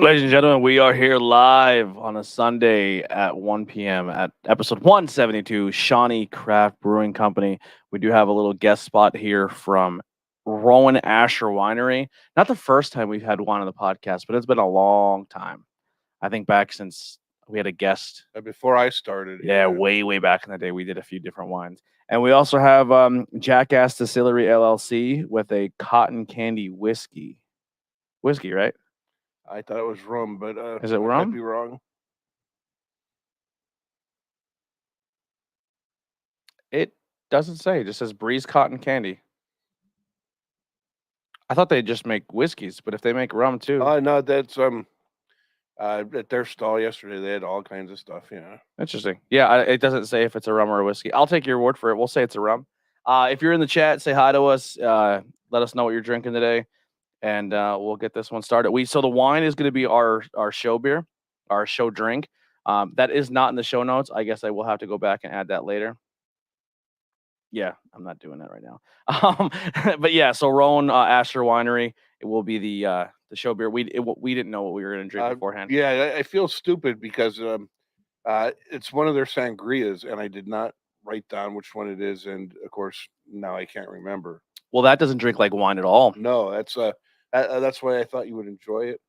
Ladies and gentlemen, we are here live on a Sunday at 1 p.m. at episode 172, Shawnee Craft Brewing Company. We do have a little guest spot here from Rowan Winery. Not the first time we've had one on the podcast, but it's been a long time. I think back since we had a guest. Before I started. Yeah, way back in the day, we did a few different wines. And we also have Jackazz Distillery LLC with a cotton candy whiskey. Whiskey, right? I thought it was rum, but is it rum? I might be wrong. It doesn't say. It just says Breeze Cotton Candy. I thought they just make whiskeys, but if they make rum too. No, that's at their stall yesterday they had all kinds of stuff. Yeah. Interesting. Yeah, it doesn't say if it's a rum or a whiskey. I'll take your word for it. We'll say it's a rum. If you're in the chat, say hi to us. Let us know what you're drinking today, and we'll get this one started. So the wine is going to be our show beer, our show drink. That is not in the show notes. I guess I will have to go back and add that later. Yeah, I'm not doing that right now. But yeah, so Rowan Asher Winery, it will be the show beer. We didn't know what we were going to drink beforehand. Yeah, I feel stupid because it's one of their sangrias, and I did not write down which one it is, and of course now I can't remember. Well, that doesn't drink like wine at all. No, that's why I thought you would enjoy it.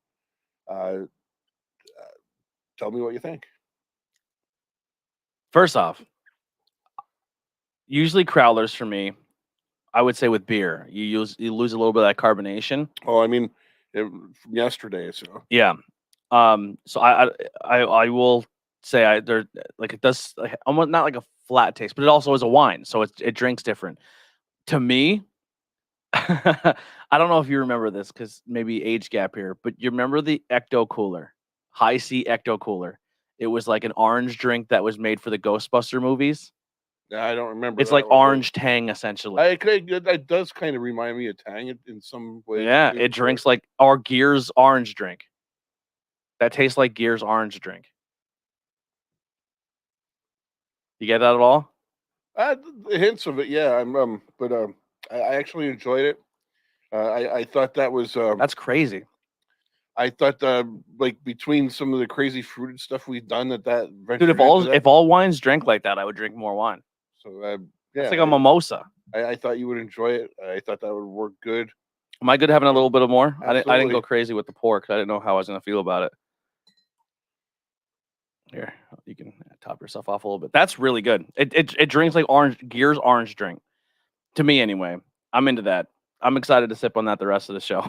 Tell me what you think. First off, usually crowlers for me, I would say with beer, you lose a little bit of that carbonation. Oh, I mean, from yesterday, so yeah. So I will say it does almost not like a flat taste, but it also is a wine, so it drinks different. To me, I don't know if you remember this because maybe age gap here, but you remember the Ecto Cooler, High C Ecto Cooler? It was like an orange drink that was made for the Ghostbuster movies. Yeah, I don't remember. It's like orange Tang, essentially. It does kind of remind me of Tang in some ways. Yeah, it drinks like our Gears orange drink. That tastes like Gears orange drink. You get that at all? The hints of it, yeah. But I actually enjoyed it. I thought that was that's crazy. I thought like between some of the crazy fruited stuff we've done that dude, if all wines drank like that, I would drink more wine. So yeah, it's like a mimosa. I thought you would enjoy it. I thought that would work good. Am I good having a little bit of more? I didn't go crazy with the pork. I didn't know how I was going to feel about it. Here, you can top yourself off a little bit. That's really good. It drinks like Gears orange drink. To me, anyway. I'm into that. I'm excited to sip on that the rest of the show.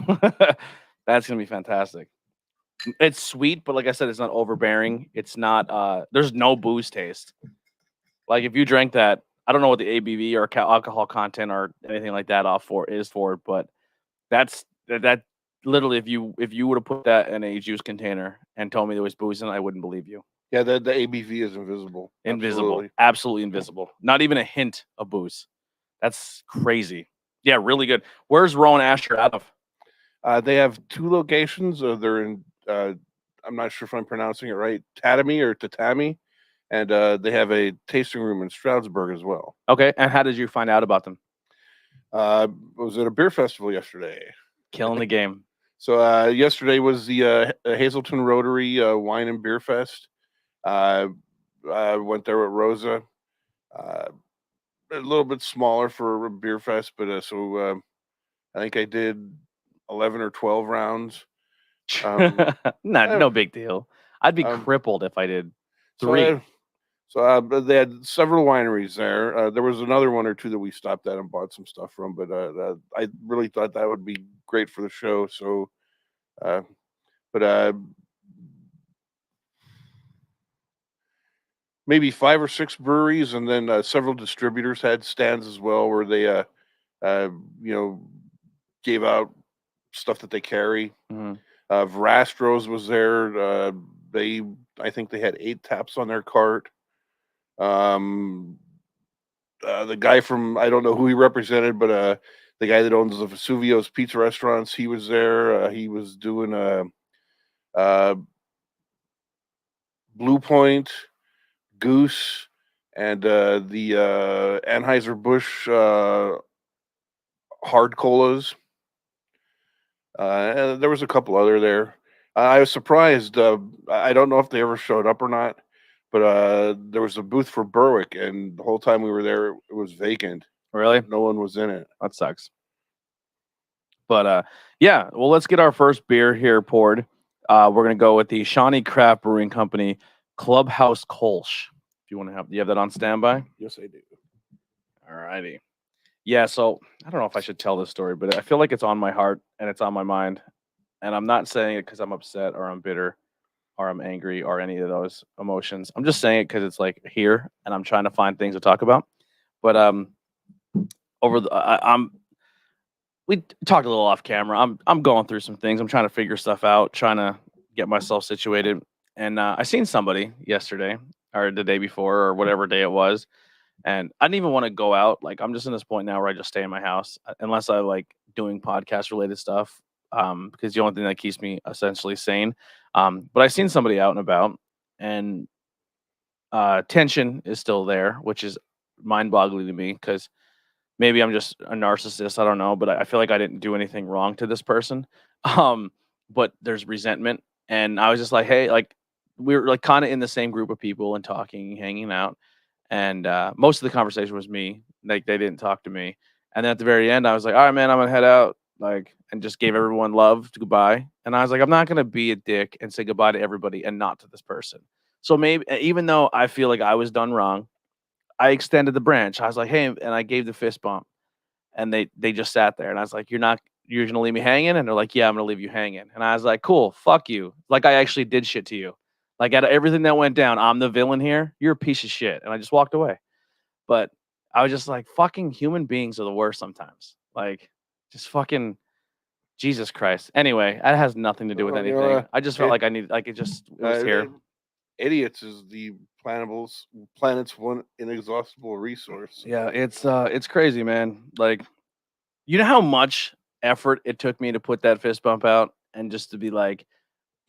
That's going to be fantastic. It's sweet, but like I said, it's not overbearing. It's not, there's no booze taste. Like if you drank that, I don't know what the ABV or alcohol content or anything like that is for, but that literally, if you would have put that in a juice container and told me there was booze in it, I wouldn't believe you. Yeah, the ABV is invisible. Absolutely invisible. Not even a hint of booze. That's crazy. Yeah, really good. Where's Rowan Asher out of? They have two locations. They're in, I'm not sure if I'm pronouncing it right, Tatami. And they have a tasting room in Stroudsburg as well. Okay, and how did you find out about them? I was at a beer festival yesterday. Killing the game. So yesterday was the Hazelton Rotary Wine and Beer Fest. I went there with Rosa. A little bit smaller for a beer fest, but I think I did 11 or 12 rounds. No big deal. I'd be crippled if I did 3. So they had several wineries there. There was another one or two that we stopped at and bought some stuff from, but I really thought that would be great for the show. So, maybe 5 or 6 breweries, and then several distributors had stands as well, where they, gave out stuff that they carry. Mm-hmm. Verastros was there. I think they had 8 taps on their cart. The guy from, I don't know who he represented, but the guy that owns the Vesuvio's Pizza Restaurants, he was there. He was doing Blue Point, Goose, and the Anheuser-Busch hard colas. And there was a couple other there. I was surprised. I don't know if they ever showed up or not, but there was a booth for Berwick, and the whole time we were there, it was vacant. Really? No one was in it. That sucks. But yeah, well, let's get our first beer here poured. We're gonna go with the Shawnee Craft Brewing Company Clubhouse Kolsch. If you want to you have that on standby? Yes, I do. All righty. Yeah, so I don't know if I should tell this story, but I feel like it's on my heart and it's on my mind. And I'm not saying it because I'm upset or I'm bitter or I'm angry or any of those emotions. I'm just saying it because it's like here and I'm trying to find things to talk about. But over the I'm we talked a little off camera. I'm going through some things. I'm trying to figure stuff out, trying to get myself situated. And I seen somebody yesterday or the day before or whatever day it was, and I didn't even want to go out. Like I'm just in this point now where I just stay in my house unless I like doing podcast related stuff. Because the only thing that keeps me essentially sane. But I seen somebody out and about, and tension is still there, which is mind-boggling to me because maybe I'm just a narcissist. I don't know, but I feel like I didn't do anything wrong to this person. Um, but there's resentment, and I was just like, hey, like we were like kind of in the same group of people and talking, hanging out, and most of the conversation was me. Like they didn't talk to me, and then at the very end, I was like, all right, man, I'm gonna head out, like, and just gave everyone love to goodbye. And I was like, I'm not gonna be a dick and say goodbye to everybody and not to this person. So maybe even though I feel like I was done wrong, I extended the branch. I was like, hey, and I gave the fist bump, and they just sat there, and I was like, you're gonna leave me hanging? And they're like, yeah, I'm gonna leave you hanging. And I was like, cool, fuck you. Like I actually did shit to you. Like out of everything that went down, I'm the villain here. You're a piece of shit. And I just walked away. But I was just like, fucking human beings are the worst sometimes. Like just fucking Jesus Christ. Anyway, that has nothing to do with Well, anything. I just felt it, like I needed like it was here. idiots is the planet's one inexhaustible resource. Yeah, it's crazy, man. Like you know how much effort it took me to put that fist bump out and just to be like,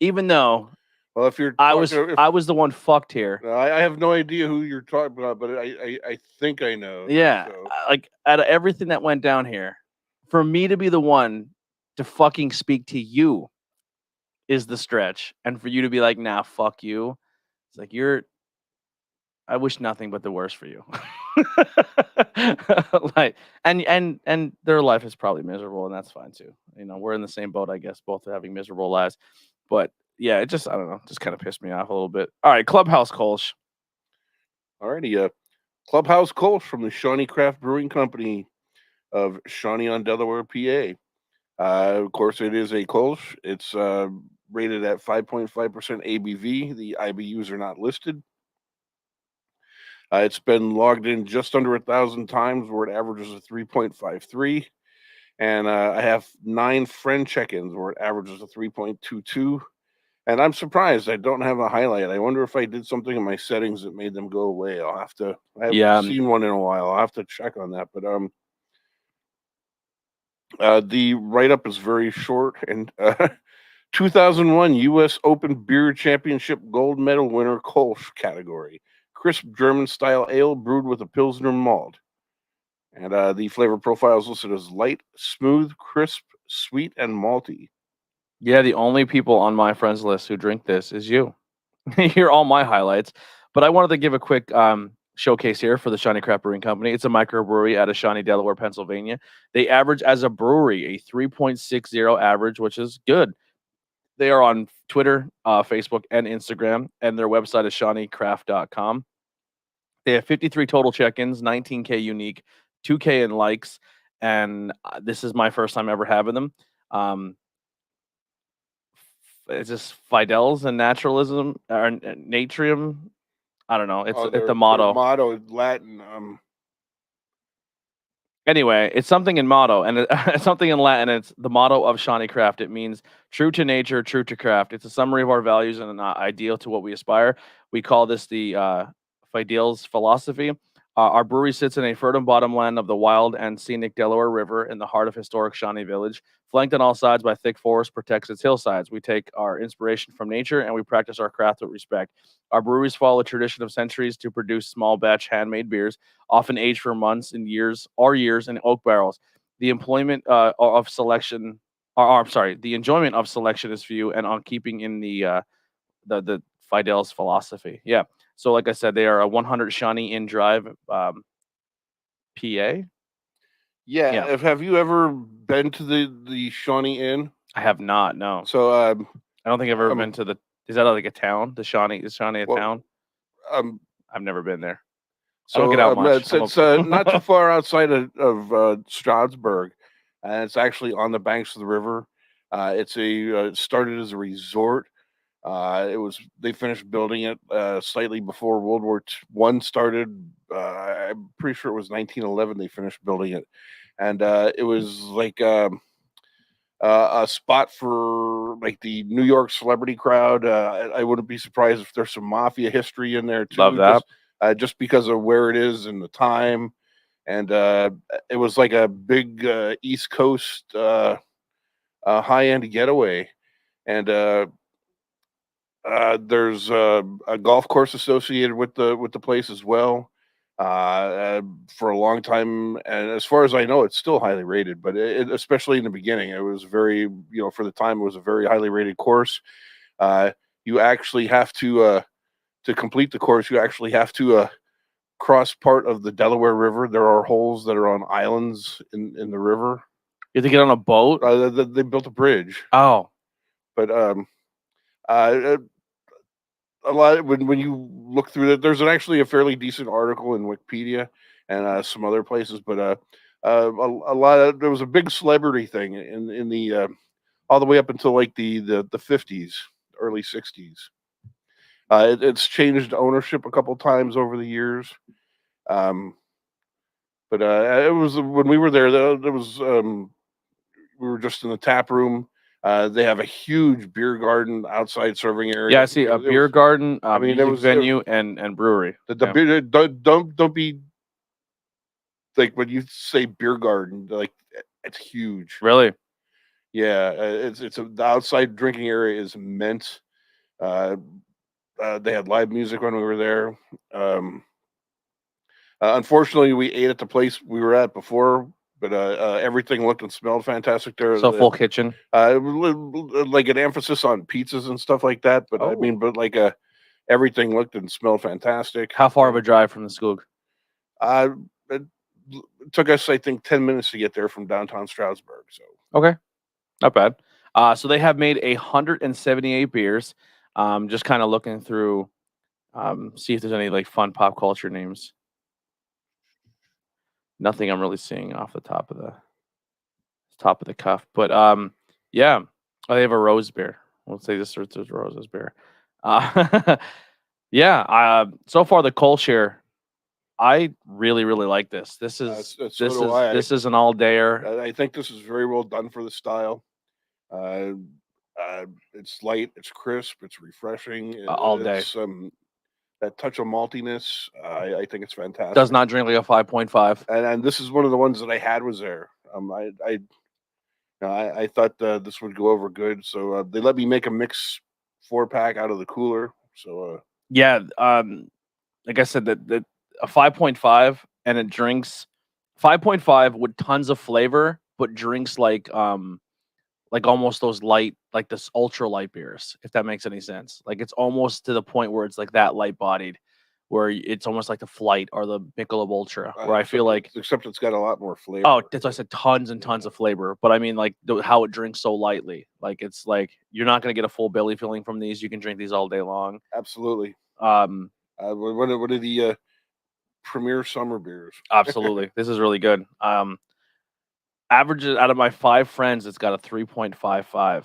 even though Well, if you're I talking, if, was the one fucked here. I have no idea who you're talking about, but I think I know. Yeah, So. like out of everything that went down here, for me to be the one to fucking speak to you is the stretch, and for you to be like, "Nah, fuck you," it's like I wish nothing but the worst for you. Like, and their life is probably miserable, and that's fine too. You know, we're in the same boat, I guess, both are having miserable lives. But yeah, it just I don't know, just kind of pissed me off a little bit. All right, Clubhouse Kolsch. Alrighty, Clubhouse Kolsch from the Shawnee Craft Brewing Company of Shawnee on Delaware, PA. Of course, it is a Kolsch. It's rated at 5.5% ABV. The IBUs are not listed. It's been logged in just under 1,000 times, where it averages a 3.53. And I have 9 friend check-ins where it averages a 3.22. And I'm surprised I don't have a highlight. I wonder if I did something in my settings that made them go away. I haven't seen one in a while. I'll have to check on that. But the write-up is very short. And 2001 U.S. Open Beer Championship gold medal winner Kolsch category. Crisp German-style ale brewed with a Pilsner malt. And the flavor profile is listed as light, smooth, crisp, sweet, and malty. Yeah, the only people on my friends list who drink this is you. You're all my highlights. But I wanted to give a quick showcase here for the Shawnee Craft Brewing Company. It's a microbrewery out of Shawnee, Delaware, Pennsylvania. They average as a brewery a 3.60 average, which is good. They are on Twitter, Facebook, and Instagram, and their website is shawneecraft.com. They have 53 total check-ins, 19K unique, 2K in likes, and this is my first time ever having them. It's just Fidels and naturalism or natrium. I don't know. It's the motto. Their motto is Latin. Anyway, it's something in motto and it's something in Latin. It's the motto of Shawnee Craft. It means true to nature, true to craft. It's a summary of our values and an ideal to what we aspire. We call this the Fidels philosophy. Our brewery sits in a fertile bottomland of the wild and scenic Delaware River in the heart of historic Shawnee Village. Flanked on all sides by thick forest protects its hillsides. We take our inspiration from nature and we practice our craft with respect. Our breweries follow a tradition of centuries to produce small batch handmade beers, often aged for months and years in oak barrels. The employment of selection or I'm sorry, the enjoyment of selection is few, and on keeping in the Fidel's philosophy. Yeah. So like I said, they are a 100 Shawnee Inn Drive, PA. Yeah. Yeah. Have you ever been to the Shawnee Inn? I have not. No. So I don't think I've ever been to the. Is that like a town? The Shawnee is Shawnee a well, town? um, I've never been there. I don't so get out much. it's not too far outside of Strasbourg, and it's actually on the banks of the river. It's it started as a resort. They finished building it slightly before World War One started. I'm pretty sure it was 1911 they finished building it, and it was like a spot for like the New York celebrity crowd. I wouldn't be surprised if there's some mafia history in there too. Love that. Just because of where it is and the time, and it was like a big East Coast high end getaway, and there's a golf course associated with the place as well. For a long time, and as far as I know, it's still highly rated. But especially in the beginning, it was very, for the time, it was a very highly rated course. You actually have to complete the course. You actually have to cross part of the Delaware River. There are holes that are on islands in the river. You have to get on a boat. They built a bridge. Oh, but a lot when you look through that, there's actually a fairly decent article in Wikipedia and some other places, but a lot of there was a big celebrity thing in the all the way up until like the 50s, early 60s. It's changed ownership a couple times over the years, but it was when we were there. There was we were just in the tap room. They have a huge beer garden outside serving area. yeah. I see a beer garden, music venue, and brewery. The beer, don't be like when you say beer garden, like it's huge. Really? Yeah, the outside drinking area is immense. They had live music when we were there. Unfortunately, we ate at the place we were at before, but everything looked and smelled fantastic there. So full kitchen. Like an emphasis on pizzas and stuff like that. But I mean, but like everything looked and smelled fantastic. How far of a drive from the Skoog? It took us, I think, 10 minutes to get there from downtown Strasbourg. So okay, not bad. So they have made 178 beers. Just kind of looking through, see if there's any like fun pop culture names. Nothing I'm really seeing off the top of the cuff, but yeah. Oh, they have a rose beer. We'll say this is Rose's beer. Yeah. So far the Kolsch here, I really like this. This is this is an all dayer. I think this is very well done for the style. It's light, it's crisp, it's refreshing. All day. That touch of maltiness, I think it's fantastic. Does not drink like a 5.5. And this is one of the ones that I had was there. I thought this would go over good, so they let me make a mix 4-pack out of the cooler. So yeah, like I said, that a 5.5 and it drinks 5.5 with tons of flavor, but drinks like almost those light, like this ultra light beers, if that makes any sense. Like it's almost to the point where it's like that light bodied, where it's almost like the Flight or the Michelob Ultra, where I feel like, except it's got a lot more flavor. Oh, that's why I said tons and tons of flavor. But I mean, like how it drinks so lightly. Like it's like you're not gonna get a full belly filling from these. You can drink these all day long. Absolutely. One of the premier summer beers. Absolutely, this is really good. Averages out of my 5 friends, it's got a 3.55.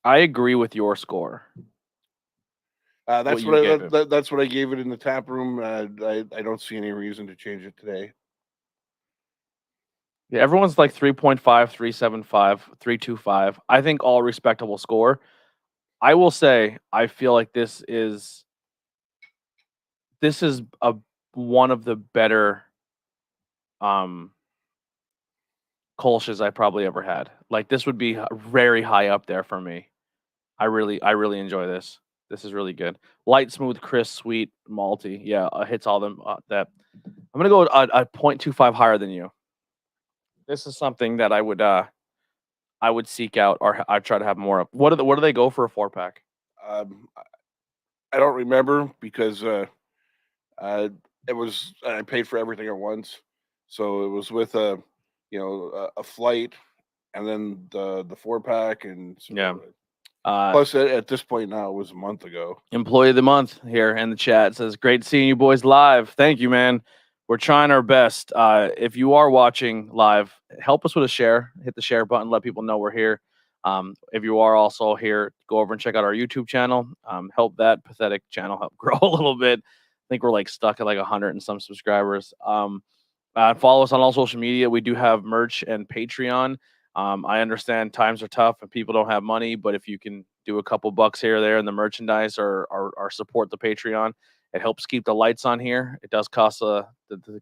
I agree with your score. That's what I gave it in the tap room. I don't see any reason to change it today. Yeah, everyone's like 3.5, 3.75, 3.25. I think all respectable score. I will say I feel like this is one of the better Kolsch's I probably ever had. Like this would be very high up there for me. I really enjoy this. This is really good. Light, smooth, crisp, sweet, malty. Yeah, hits all them. That I'm gonna go a 0.25 higher than you. This is something that I would seek out, or I'd try to have more of. What do they go for a 4-pack? I don't remember because it was I paid for everything at once, so it was with a flight and then the 4-pack and so, Yeah. plus at this point now it was a month ago. Employee of the month here in the chat says, "Great seeing you boys live." Thank you, man. We're trying our best. If you are watching live, help us with a share. Hit the share button. Let people know we're here. If you are also here, go over and check out our YouTube channel. Help that pathetic channel help grow a little bit. I think we're like stuck at like 100 and some subscribers. Follow us on all social media. We do have merch and Patreon. I understand times are tough and people don't have money, but if you can do a couple bucks here or there in the merchandise or support the Patreon, it helps keep the lights on here. It does cost to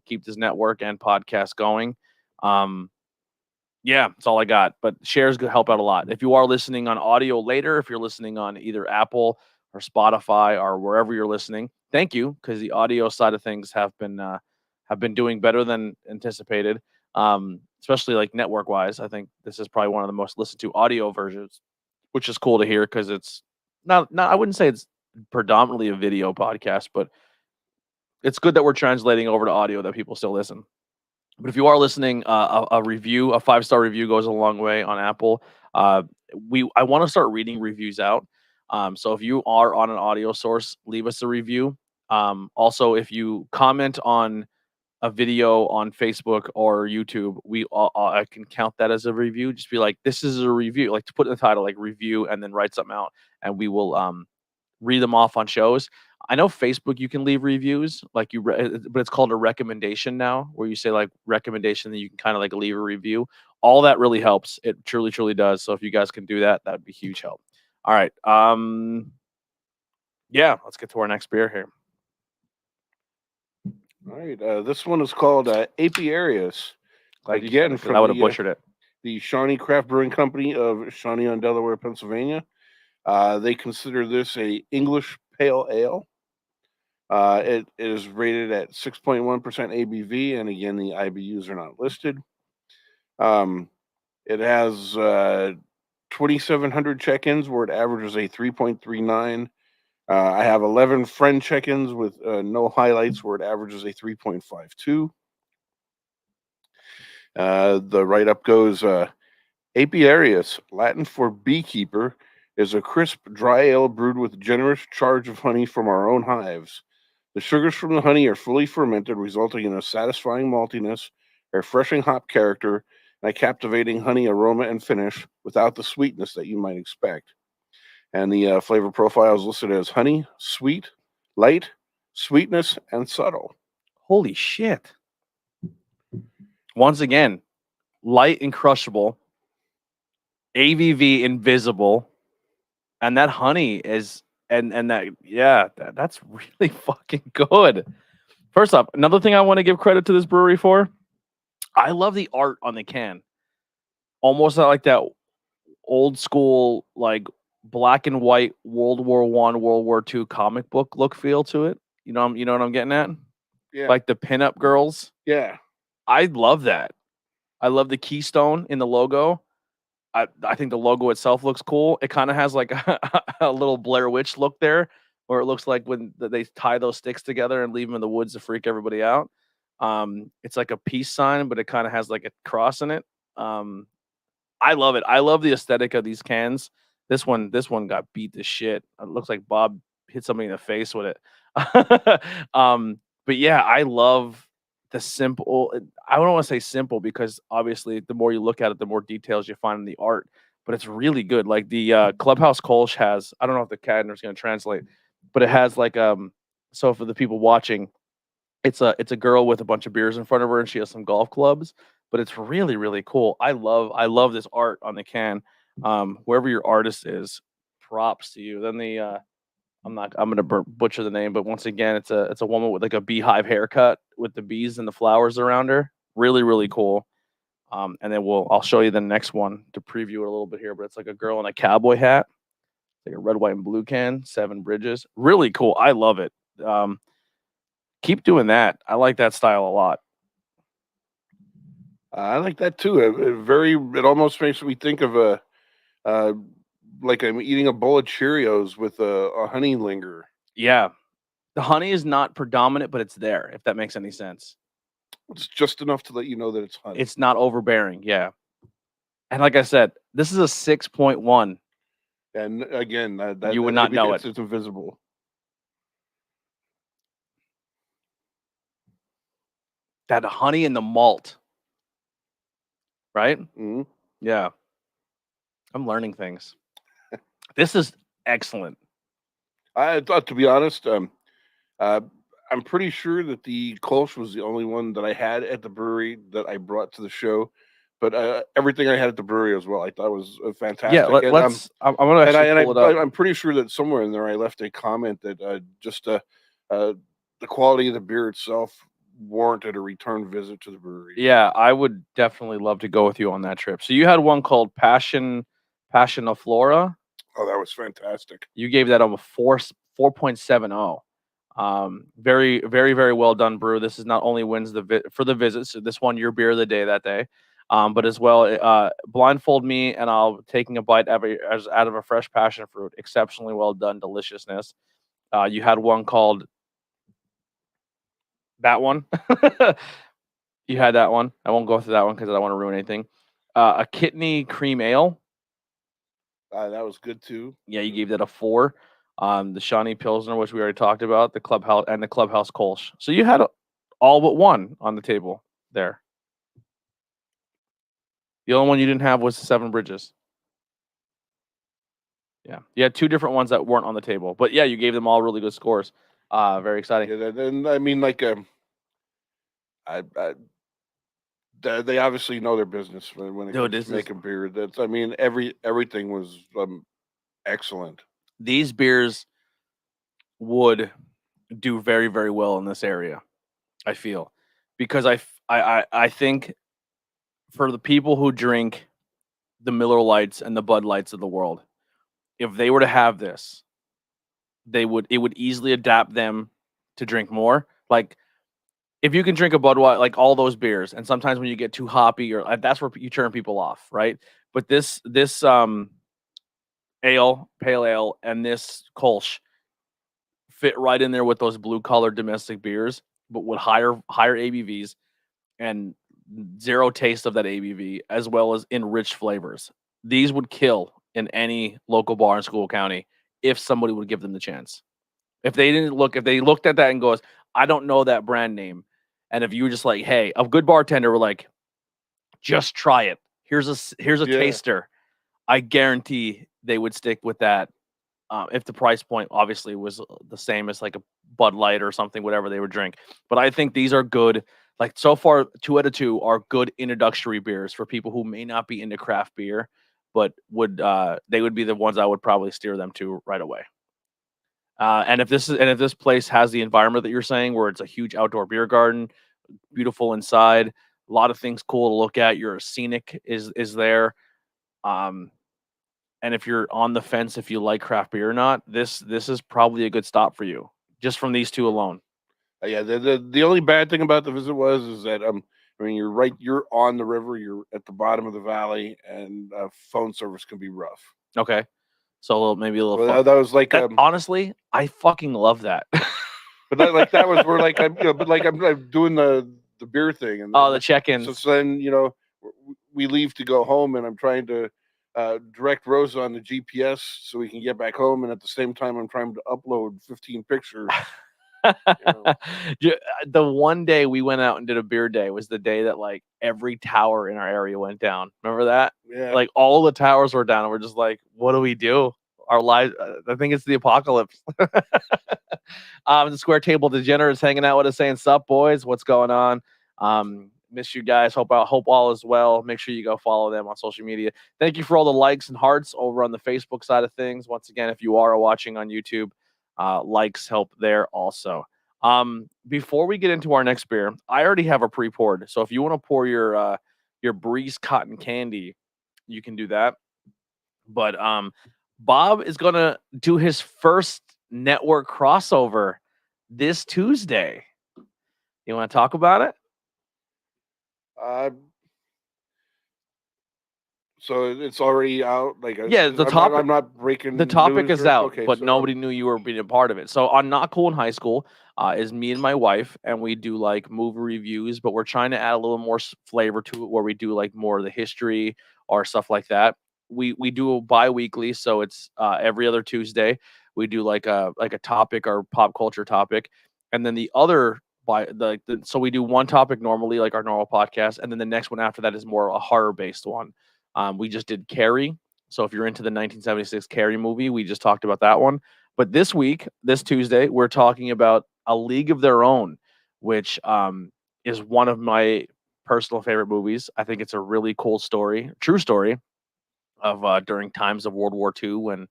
keep this network and podcast going. Yeah, that's all I got. But shares could help out a lot. If you are listening on audio later, if you're listening on either Apple or Spotify or wherever you're listening, thank you, because the audio side of things have been doing better than anticipated. Especially like network wise. I think this is probably one of the most listened to audio versions, which is cool to hear because it's not I wouldn't say it's predominantly a video podcast, but it's good that we're translating over to audio that people still listen. But if you are listening, a review, a 5-star review goes a long way on Apple. I want to start reading reviews out. So if you are on an audio source, leave us a review. Also, if you comment on a video on Facebook or YouTube, I can count that as a review. Just be like, this is a review, like to put in the title, like review, and then write something out, and we will read them off on shows. I know Facebook you can leave reviews, like but it's called a recommendation now, where you say like recommendation, then you can kind of like leave a review. All that really helps. It truly, truly does. So if you guys can do that, that would be huge help. All right. Yeah, let's get to our next beer here. All right, this one is called Apiarius. Again, from I would have butchered it. The Shawnee Craft Brewing Company of Shawnee on Delaware, Pennsylvania. They consider this a English pale ale. It is rated at 6.1% ABV, and again, the IBUs are not listed. It has 2,700 check-ins, where it averages a 3.39. I have 11 friend check-ins with no highlights, where it averages a 3.52. The write-up goes, Apiarius, Latin for beekeeper, is a crisp, dry ale brewed with a generous charge of honey from our own hives. The sugars from the honey are fully fermented, resulting in a satisfying maltiness, a refreshing hop character, and a captivating honey aroma and finish without the sweetness that you might expect. And the flavor profile is listed as honey, sweet, light, sweetness, and subtle. Holy shit. Once again, light and crushable, ABV invisible, and that honey is and that, yeah, that's really fucking good. First off, another thing I want to give credit to this brewery for, I love the art on the can. Almost like that old school, like black and white World War I, World War II comic book look feel to it. You know what I'm getting at? Yeah. Like the pinup girls. Yeah. I love that. I love the keystone in the logo. I think the logo itself looks cool. It kind of has like a little Blair Witch look there, where it looks like when they tie those sticks together and leave them in the woods to freak everybody out. It's like a peace sign, but it kind of has like a cross in it. I love it. I love the aesthetic of these cans. This one got beat to shit. It looks like Bob hit somebody in the face with it. But yeah, I love the simple. I don't want to say simple because obviously the more you look at it, the more details you find in the art. But it's really good. Like the Clubhouse Kolsch has, I don't know if the Cadner is going to translate, but it has like so for the people watching, it's a girl with a bunch of beers in front of her and she has some golf clubs, but it's really, really cool. I love this art on the can. Wherever your artist is, props to you. Then I'm gonna butcher the name, but once again, it's a woman with like a beehive haircut with the bees and the flowers around her. Really, really cool. And then I'll show you the next one to preview it a little bit here, but it's like a girl in a cowboy hat, like a red, white, and blue can, 7 bridges. Really cool. I love it. Keep doing that. I like that style a lot. I like that too. It almost makes me think of uh, like I'm eating a bowl of Cheerios with a honey linger. Yeah. The honey is not predominant, but it's there, if that makes any sense. It's just enough to let you know that it's honey. It's not overbearing. Yeah. And like I said, this is a 6.1. And again, You would not know it's invisible. That honey and the malt. Right? Mhm. Yeah. I'm learning things. This is excellent. I thought, to be honest, uh, I'm pretty sure that the Kolsch was the only one that I had at the brewery that I brought to the show. But everything I had at the brewery as well, I thought was Yeah, fantastic. And let's. I'm gonna actually pull it up. I'm pretty sure that somewhere in there I left a comment that the quality of the beer itself warranted a return visit to the brewery. Yeah, I would definitely love to go with you on that trip. So you had one called Passion of Flora. Oh, that was fantastic. You gave that a 4.70. Very, very, very well done brew. This is not only wins for the visits. So this won your beer of the day that day, but as well, blindfold me and I'll taking a bite out of a fresh passion fruit. Exceptionally well done, deliciousness. You had one called that one. You had that one. I won't go through that one because I don't want to ruin anything. A kidney cream ale. That was good too. Yeah, you gave that a 4. The Shawnee Pilsner, which we already talked about, the Clubhouse Kolsch. So you had all but one on the table there. The only one you didn't have was the Seven Bridges. Yeah, you had 2 different ones that weren't on the table, but yeah, you gave them all really good scores. Very exciting. Yeah, and I mean, like, they obviously know their business when it Dude, comes to making beer. I mean, everything was excellent. These beers would do very, very well in this area, I feel, because I think for the people who drink the Miller Lights and the Bud Lights of the world, if they were to have this, it would easily adapt them to drink more. Like if you can drink a Budweiser, like all those beers, and sometimes when you get too hoppy, or that's where you turn people off, right? But this pale ale, and this Kolsch fit right in there with those blue collar domestic beers, but with higher ABVs and zero taste of that ABV, as well as enriched flavors. These would kill in any local bar in School County if somebody would give them the chance. If they looked at that and goes, I don't know that brand name. And if you were just like, hey, a good bartender were like, just try it. Here's a taster. I guarantee they would stick with that. If the price point obviously was the same as like a Bud Light or something, whatever they would drink. But I think these are good. Like so far, 2 out of 2 are good introductory beers for people who may not be into craft beer, but they would be the ones I would probably steer them to right away. And if this place has the environment that you're saying, where it's a huge outdoor beer garden, beautiful inside, a lot of things cool to look at. Your scenic is there. And if you're on the fence if you like craft beer or not, this is probably a good stop for you, just from these 2 alone. Yeah, the only bad thing about the visit is that I mean, you're on the river, you're at the bottom of the valley, and phone service can be rough. Okay, so maybe a little. Well, that was like honestly, I fucking love that. But that was where like I'm doing the beer thing and the check-ins. So then we leave to go home, and I'm trying to direct Rosa on the GPS so we can get back home, and at the same time I'm trying to upload 15 pictures. The one day we went out and did a beer day was the day that like every tower in our area went down. Remember that? Yeah. Like all the towers were down, and we're just like, what do we do? Our lives. I think it's the apocalypse. The Square Table Degenerates hanging out with us, saying, "Sup, boys? What's going on? Miss you guys. Hope all is well. Make sure you go follow them on social media. Thank you for all the likes and hearts over on the Facebook side of things. Once again, if you are watching on YouTube, likes help there also. Before we get into our next beer, I already have a pre-poured. So if you want to pour your Breeze Cotton Candy, you can do that. But Bob is gonna do his first network crossover this Tuesday. You want to talk about it? So it's already out. Like Yeah, the topic. I'm not breaking. The topic news is or- out, Okay, but so, nobody knew you were being a part of it. So on Not Cool in High School is me and my wife, and we do like movie reviews, but we're trying to add a little more flavor to it, where we do like more of the history or stuff like that. We do a bi-weekly, so it's every other Tuesday. We do like a topic or pop culture topic, and then the other so we do one topic normally, like our normal podcast, and then the next one after that is more a horror based one. We just did Carrie. So if you're into the 1976 Carrie movie, we just talked about that one. But this week, this Tuesday, we're talking about A League of Their Own, which is one of my personal favorite movies. I think it's a really cool story, true story of during times of World War II, when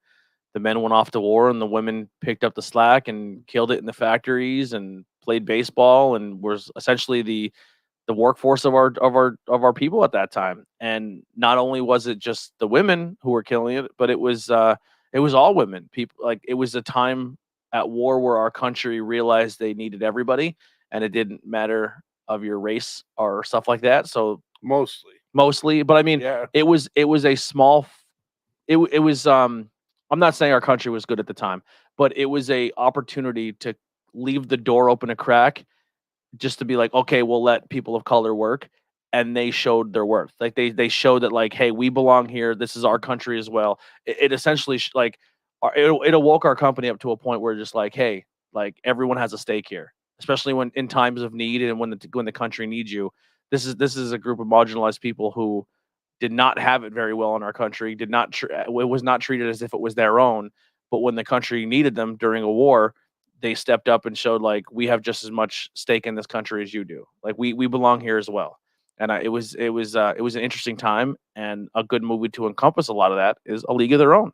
the men went off to war and the women picked up the slack and killed it in the factories and played baseball and was essentially the workforce of our people at that time. And not only was it just the women who were killing it, but it was all women. People, like, it was a time at war where our country realized they needed everybody, and it didn't matter of your race or stuff like that. So mostly, but I mean, yeah. it was a small. It was. I'm not saying our country was good at the time, but it was a opportunity to leave the door open a crack, just to be like, okay, we'll let people of color work. And they showed their worth. Like they showed that, like, hey, we belong here. This is our country as well. It essentially it awoke our company up to a point where just like, hey, like, everyone has a stake here, especially when in times of need and when the country needs you. This is a group of marginalized people who did not have it very well in our country. Did not it was not treated as if it was their own. But when the country needed them during a war, they stepped up and showed, like, we have just as much stake in this country as you do. Like, we belong here as well. And it was an interesting time, and a good movie to encompass a lot of that is A League of Their Own.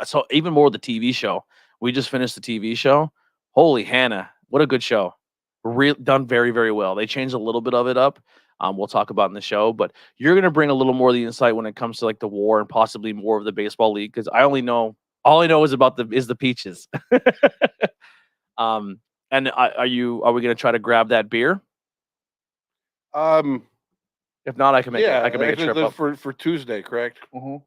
So even more the TV show. We just finished the TV show. Holy Hannah, what a good show! Done very, very well. They changed a little bit of it up. We'll talk about in the show, but you're gonna bring a little more of the insight when it comes to like the war and possibly more of the baseball league, because I only know all I know is about the peaches. And are we gonna try to grab that beer? If not, I can make I can make a trip up for Tuesday, correct? Mhm.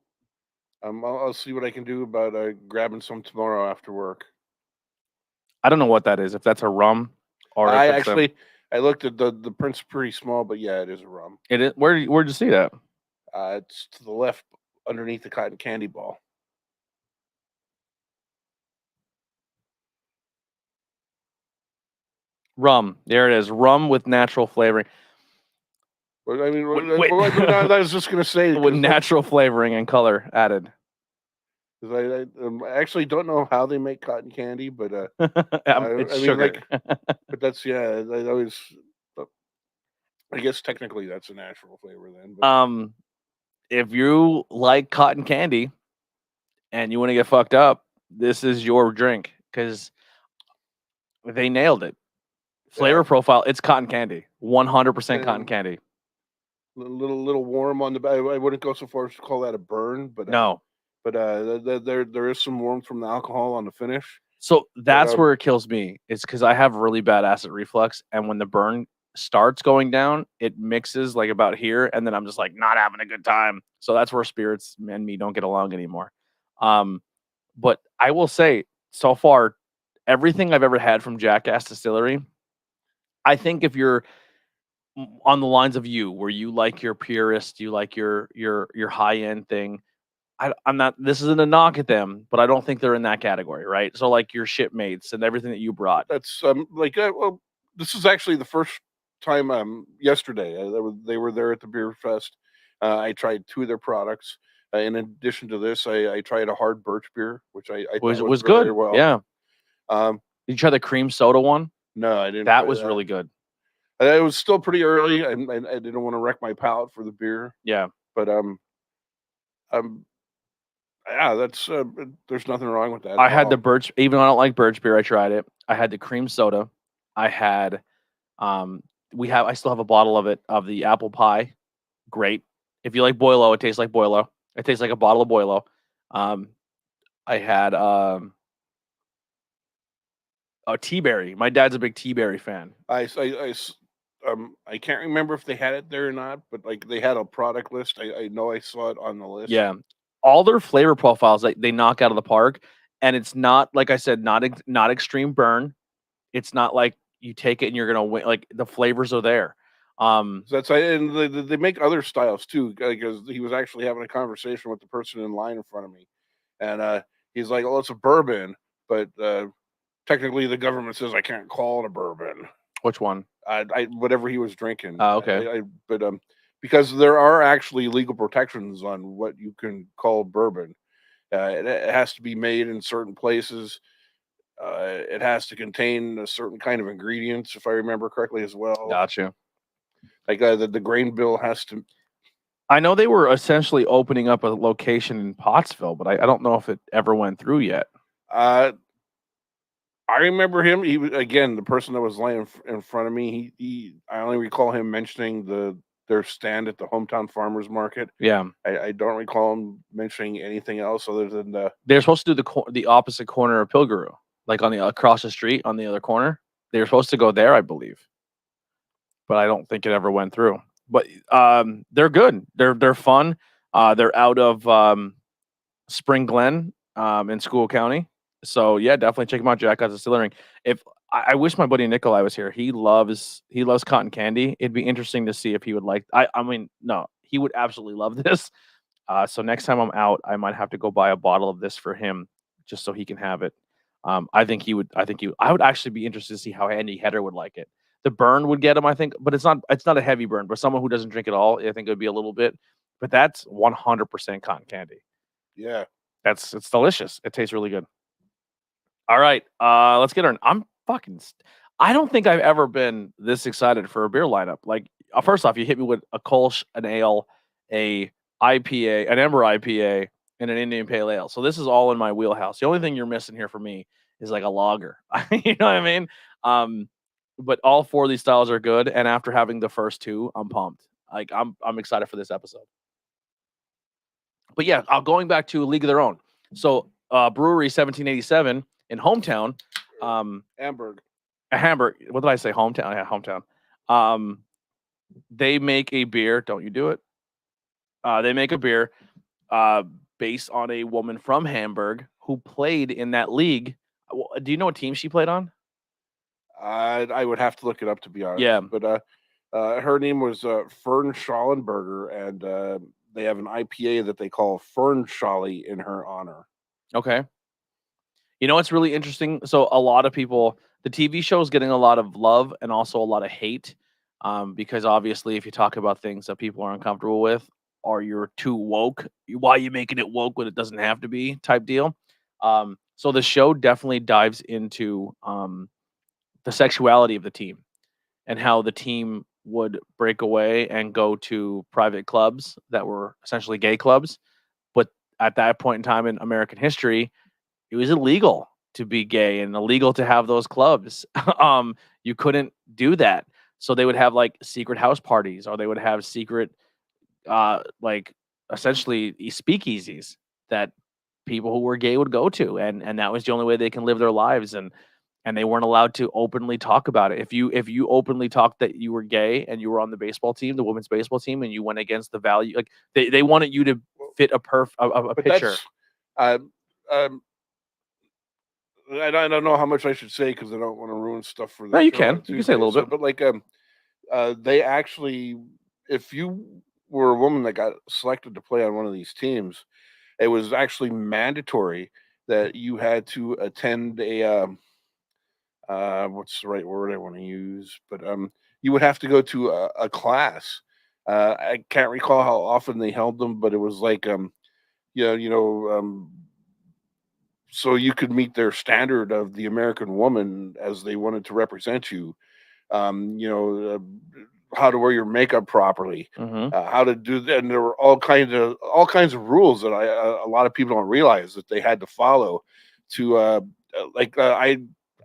I'll see what I can do about grabbing some tomorrow after work. I don't know what that is. If that's a rum, or I if it's actually I looked at the print's pretty small, but yeah, it is a rum. it is. Where'd you see that? It's to the left underneath the cotton candy ball. Rum. There it is. Rum with natural flavoring. But I mean, Wait. I was just gonna say With natural flavoring and color added. because I actually don't know how they make cotton candy, but It's I mean, sugar. but that's I always. I guess technically that's a natural flavor then. But. If you like cotton candy and you want to get fucked up, this is your drink, because they nailed it. Flavor profile, it's cotton candy. 100% cotton candy. Little warm on the back. I wouldn't go so far as to call that a burn, but No. But there is some warmth from the alcohol on the finish. So that's where it kills me. It's because I have really bad acid reflux, and when the burn starts going down, it mixes like about here, and then I'm just like not having a good time. So that's where spirits and me don't get along anymore. But I will say, so far, everything I've ever had from Jackazz Distillery, I think if you're on the lines of you, where you like your purist, you like your high end thing. I'm not. This isn't a knock at them, but I don't think they're in that category, right? So like your shipmates and everything that you brought. That's well, this is actually the first time yesterday. They were there at the beer fest. I tried 2 of their products. In addition to this, I tried a hard birch beer, which I thought was very good. well. Yeah. Did you try the cream soda one? No, I didn't. That was really good. It was still pretty early, and I didn't want to wreck my palate for the beer. Yeah. But yeah, that's there's nothing wrong with that. I had the birch, even though I don't like birch beer, I tried it. I had the cream soda. I had I still have a bottle of it, of the apple pie. Great. If you like Boilo, it tastes like Boilo. It tastes like a bottle of Boilo. I had a tea berry. My dad's a big tea berry fan. I I can't remember if they had it there or not, but like they had a product list. I know I saw it on the list. Yeah. All their flavor profiles, like they knock out of the park, and it's not, like I said, not extreme burn. It's not like you take it and you're gonna win. Like the flavors are there. So that's and they make other styles too. Because he was actually having a conversation with the person in line in front of me, and he's like, "Oh, it's a bourbon, but technically the government says I can't call it a bourbon." Which one? I whatever he was drinking. Oh, okay. But because there are actually legal protections on what you can call bourbon. It has to be made in certain places. It has to contain a certain kind of ingredients, if I remember correctly, as well. Gotcha. Like the grain bill has to. I know they were essentially opening up a location in Pottsville, but I don't know if it ever went through yet. I remember him. He was, again, the person that was laying in front of me. I only recall him mentioning their stand at the hometown farmers market. Yeah. I don't recall him mentioning anything else other than They're supposed to do the opposite corner of Pilgrim, like on the across the street on the other corner. They were supposed to go there, I believe, but I don't think it ever went through. But they're good. They're fun. They're out of Spring Glen in School County. So yeah, definitely check them out. Jackazz Distillery. If I wish my buddy Nikolai was here. He loves cotton candy. It'd be interesting to see if he would like. I mean, no, he would absolutely love this. So next time I'm out, I might have to go buy a bottle of this for him, just so he can have it. I think he would. I would actually be interested to see how Andy Header would like it. The burn would get him, I think, but it's not. It's not a heavy burn. But someone who doesn't drink at all, I think it would be a little bit. But that's 100% cotton candy. yeah. It's delicious. It tastes really good. All right, let's get her. I don't think I've ever been this excited for a beer lineup. Like, first off, you hit me with a Kolsch, an ale, a IPA, an Ember IPA, and an Indian Pale Ale. So this is all in my wheelhouse. The only thing you're missing here for me is like a lager. You know what I mean? But all four of these styles are good, and after having the first two, I'm pumped. Like I'm excited for this episode. But yeah, going back to League of Their Own. So brewery 1787 in hometown. Hamburg. Hamburg. What did I say? Hometown. Yeah, hometown. They make a beer. Don't you do it? They make a beer based on a woman from Hamburg who played in that league. Do you know what team she played on? I would have to look it up, to be honest. Yeah. But her name was Fern Schallenberger, and they have an IPA that they call Fern Schallie in her honor. Okay. You know what's really interesting? So a lot of people, the TV show is getting a lot of love and also a lot of hate, because obviously if you talk about things that people are uncomfortable with, or you're too woke, why are you making it woke when it doesn't have to be, type deal. So the show definitely dives into the sexuality of the team and how the team would break away and go to private clubs that were essentially gay clubs. But at that point in time in American history, it was illegal to be gay and illegal to have those clubs. You couldn't do that. So they would have like secret house parties, or they would have secret, like essentially speakeasies that people who were gay would go to. And that was the only way they can live their lives. And they weren't allowed to openly talk about it. If you openly talked that you were gay and you were on the baseball team, the women's baseball team, and you went against the value, like they wanted you to fit a picture. I don't know how much I should say because I don't want to ruin stuff for the No, you show can. on You can say a Tuesday. little bit. But like they actually, if you were a woman that got selected to play on one of these teams, it was actually mandatory that you had to attend a what's the right word I want to use? But you would have to go to a class. I can't recall how often they held them, but it was like so you could meet their standard of the American woman as they wanted to represent you. How to wear your makeup properly, how to do that, and there were all kinds of rules that a lot of people don't realize that they had to follow. To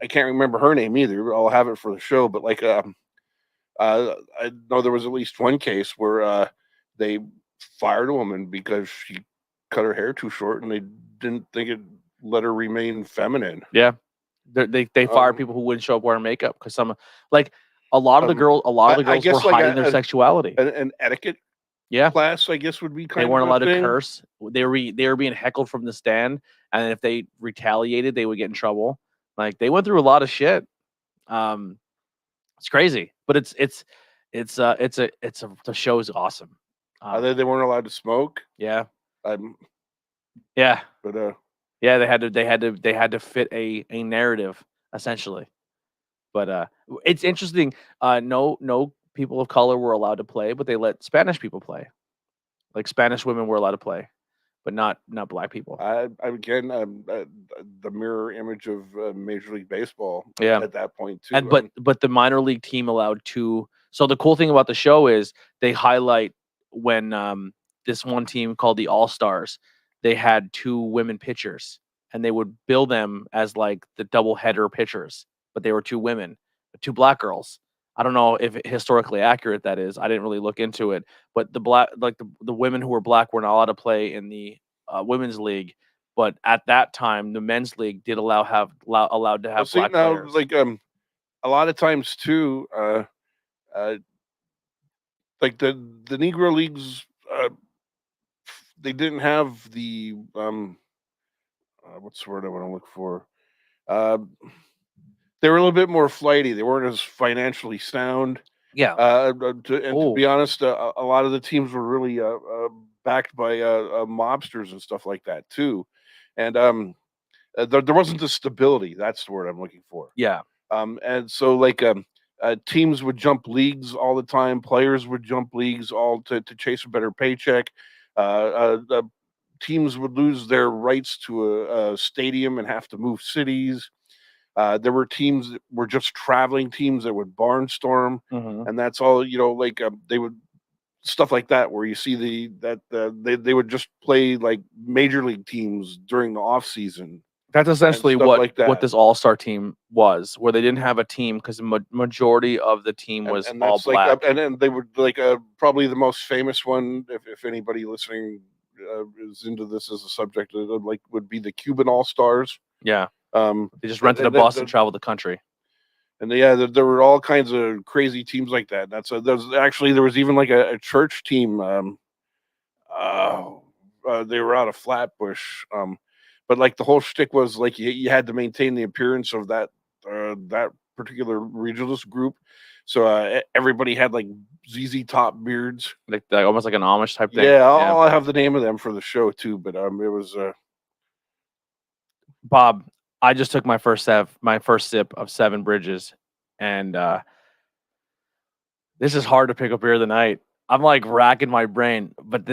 I can't remember her name either. I'll have it for the show, but like I know there was at least one case where they fired a woman because she cut her hair too short, and they didn't think it let her remain feminine. Yeah, they fire people who wouldn't show up wearing makeup because some, like, A lot of the girls I were guess like hiding their sexuality. an etiquette Yeah. class, I guess, would be They kind weren't of a allowed to thing. curse. They were being heckled from the stand, and if they retaliated, they would get in trouble. Like they went through a lot of shit. It's crazy, but the show is awesome. They weren't allowed to smoke. Yeah, Um, yeah, but yeah. They had to fit a narrative essentially. But it's interesting. No people of color were allowed to play, but they let Spanish people play. Like Spanish women were allowed to play, but not black people. again, the mirror image of Major League Baseball Yeah. at that point too. And but the minor league team allowed two. So the cool thing about the show is they highlight when this one team called the All Stars, they had two women pitchers, and they would bill them as like the double header pitchers, but they were two women, two black girls. I don't know if historically accurate that is. I didn't really look into it, but the women who were black were not allowed to play in the women's league. But at that time, the men's league did allowed to have black players. Like a lot of times too, like the Negro leagues, they didn't have the what's the word I want to look for? They were a little bit more flighty. They weren't as financially sound. Yeah. To be honest, a lot of the teams were really backed by mobsters and stuff like that too, and there wasn't the stability. That's the word I'm looking for. Yeah. And so like teams would jump leagues all the time. Players would jump leagues all to chase a better paycheck. Teams would lose their rights to a stadium and have to move cities. There were teams that were just traveling teams that would barnstorm, and that's all. Like they would stuff like that, where you see they would just play like major league teams during the off season. That's essentially stuff what like that. what this all-star team was, where they didn't have a team because the majority of the team was and all that's like, black. and then they would like probably the most famous one, if anybody listening is into this as a subject, would be the Cuban All-Stars. Yeah. They just rented and a bus and traveled the country. And there were all kinds of crazy teams like that. There was even like a church team. They were out of Flatbush. But like the whole shtick was like you had to maintain the appearance of that particular regionalist group. So everybody had like ZZ Top beards, like almost like an Amish type thing. Yeah, I'll have the name of them for the show too. But it was Bob. I just took my first sip of Seven Bridges, and this is hard to pick a beer of the night. I'm like racking my brain, but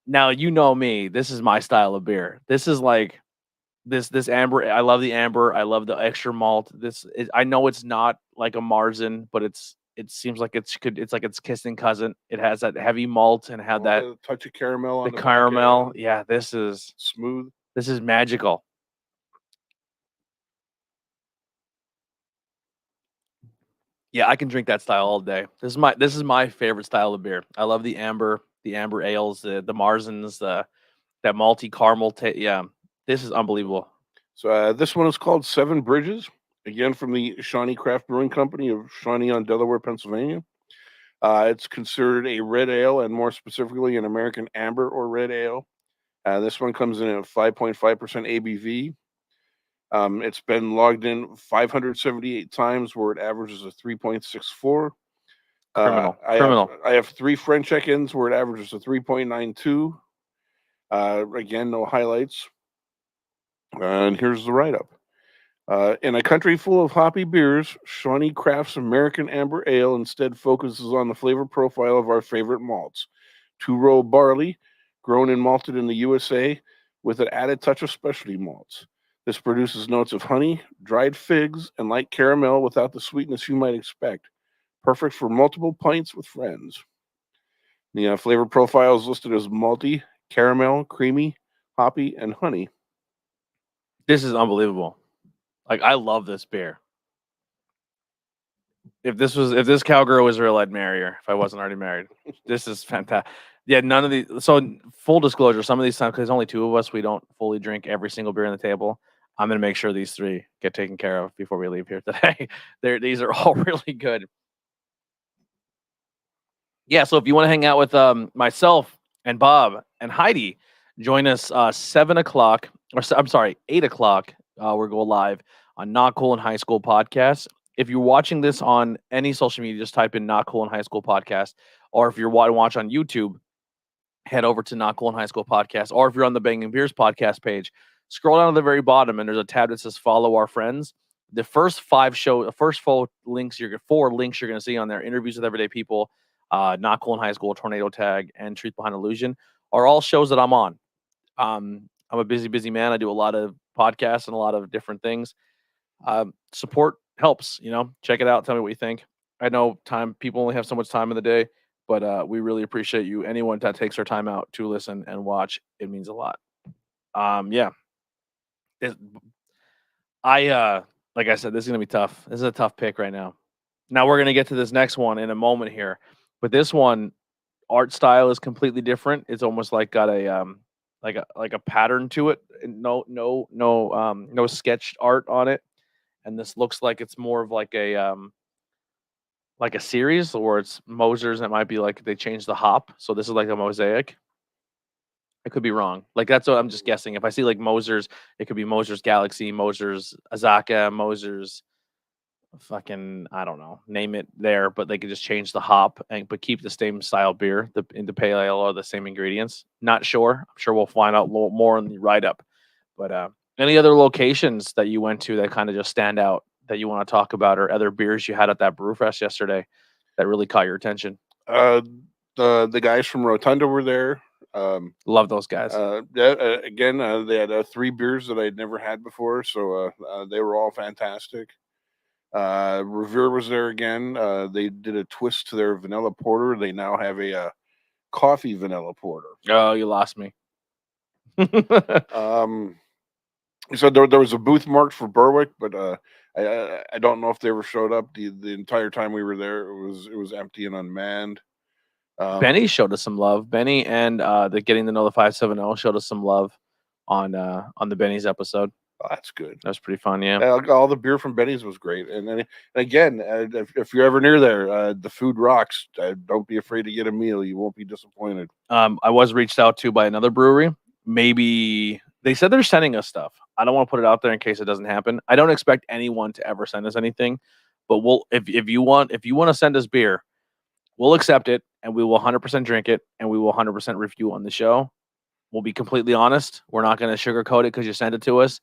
now you know me. This is my style of beer. This is like this amber. I love the amber. I love the extra malt. I know it's not like a Marzen, but it seems like it's like its kissing cousin. It has that heavy malt and had that touch of caramel on the caramel. Yeah, this is smooth. This is magical. Yeah, I can drink that style all day. This is my favorite style of beer. I love the amber ales, the Marzens, that malty caramel. Yeah, this is unbelievable. So this one is called Seven Bridges, again from the Shawnee Craft Brewing Company of Shawnee on Delaware, Pennsylvania. It's considered a red ale, and more specifically an American amber or red ale. This one comes in at 5.5% ABV. It's been logged in 578 times, where it averages a 3.64. Criminal. I have 3 French check-ins where it averages a 3.92. Again, no highlights. And here's the write-up. In a country full of hoppy beers, Shawnee Craft's American Amber Ale instead focuses on the flavor profile of our favorite malts. 2-row barley, grown and malted in the USA, with an added touch of specialty malts. This produces notes of honey, dried figs, and light caramel without the sweetness you might expect. Perfect for multiple pints with friends. The flavor profile is listed as malty, caramel, creamy, hoppy, and honey. This is unbelievable. Like, I love this beer. If this cowgirl was real, I'd marry her if I wasn't already married. This is fantastic. Yeah, none of these. So full disclosure, some of these times, because there's only 2 of us, we don't fully drink every single beer on the table. I'm gonna make sure these 3 get taken care of before we leave here today. These are all really good. Yeah, so if you want to hang out with myself and Bob and Heidi, join us 7 o'clock, I'm sorry, 8 o'clock. We're going live on Not Cool in High School podcast. If you're watching this on any social media, just type in Not Cool in High School podcast. Or if you're watch on YouTube, head over to Not Cool in High School podcast. Or if you're on the Bangin Beers podcast page, scroll down to the very bottom and there's a tab that says follow our friends. The first four links you're going to see on there, interviews with everyday people, Not Cool in High School, Tornado Tag, and Truth Behind Illusion, are all shows that I'm on. I'm a busy man. I do a lot of podcasts and a lot of different things. Support helps, check it out. Tell me what you think. I know people only have so much time in the day, but we really appreciate you. Anyone that takes their time out to listen and watch, it means a lot. Yeah. Like I said, this is gonna be tough. This is a tough pick right now. Now we're gonna get to this next one in a moment here, but this one, art style is completely different. It's almost like got a like a pattern to it. No sketched art on it, and this looks like it's more of like a series, or it's Mosier's. It might be like they changed the hop, so this is like a Mosaic. I could be wrong. Like that's what I'm just guessing. If I see like Mosier's, it could be Mosier's Galaxy, Mosier's Azaka, Mosier's fucking, I don't know, name it there, but they could just change the hop but keep the same style beer, the pale ale or the same ingredients. Not sure. I'm sure we'll find out more in the write up. But any other locations that you went to that kind of just stand out that you want to talk about, or other beers you had at that Brewfest yesterday that really caught your attention? The guys from Rotunda were there. Love those guys. Again, they had 3 beers that I'd never had before, so they were all fantastic. Revere was there again. They did a twist to their vanilla porter. They now have a coffee vanilla porter. Oh, you lost me. So there was a booth marked for Berwick, but I don't know if they ever showed up. The entire time we were there, it was empty and unmanned. Benny showed us some love. Benny and the Getting to Know the 570 showed us some love on the Benny's episode. Oh, that's good. That was pretty fun. Yeah. All the beer from Benny's was great. And again, if you're ever near there, the food rocks. Don't be afraid to get a meal. You won't be disappointed. I was reached out to by another brewery. Maybe they said they're sending us stuff. I don't want to put it out there in case it doesn't happen. I don't expect anyone to ever send us anything, but if you want to send us beer, we'll accept it and we will 100% drink it and we will 100% review on the show. We'll be completely honest. We're not going to sugarcoat it because you sent it to us.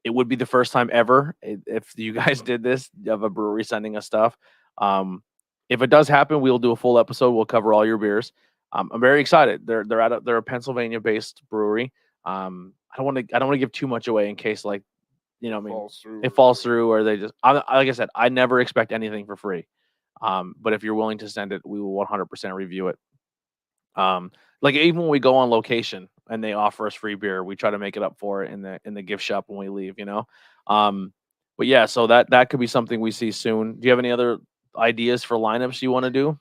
It would be the first time ever if you guys did this, of a brewery sending us stuff. If it does happen, we'll do a full episode. We'll cover all your beers. I'm very excited. They're a Pennsylvania-based brewery. I don't want to give too much away in case it falls through, or they just like I said, I never expect anything for free. But if you're willing to send it, we will 100% review it. Like even when we go on location and they offer us free beer, we try to make it up for it in the gift shop when we leave, But yeah, so that could be something we see soon. Do you have any other ideas for lineups you want to do?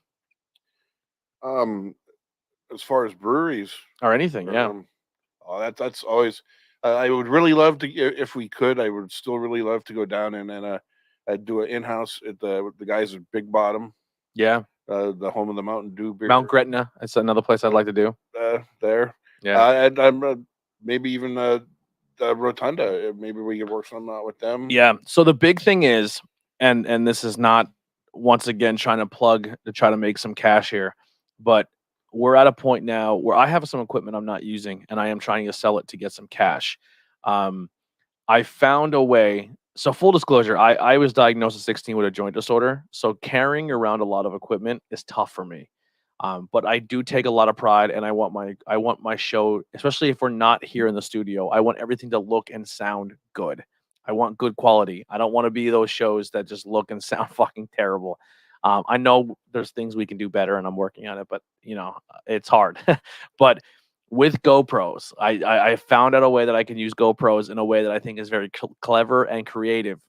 As far as breweries or anything, yeah. That's always. I would really love to, if we could. I would still really love to go down and do an in-house at the guys at Big Bottom. Yeah. The home of the Mountain Dew beer. Mount Gretna. That's another place I'd like to do. There. Yeah. And I'm maybe even the Rotunda. Maybe we could work something out with them. Yeah. So the big thing is, and this is not once again trying to plug to try to make some cash here, but we're at a point now where I have some equipment I'm not using and I am trying to sell it to get some cash. I found a way. So full disclosure, I was diagnosed at 16 with a joint disorder. So carrying around a lot of equipment is tough for me. But I do take a lot of pride, and I want my show, especially if we're not here in the studio, I want everything to look and sound good. I want good quality. I don't want to be those shows that just look and sound fucking terrible. I know there's things we can do better, and I'm working on it, but it's hard. But with GoPros, I found out a way that I can use GoPros in a way that I think is very clever and creative.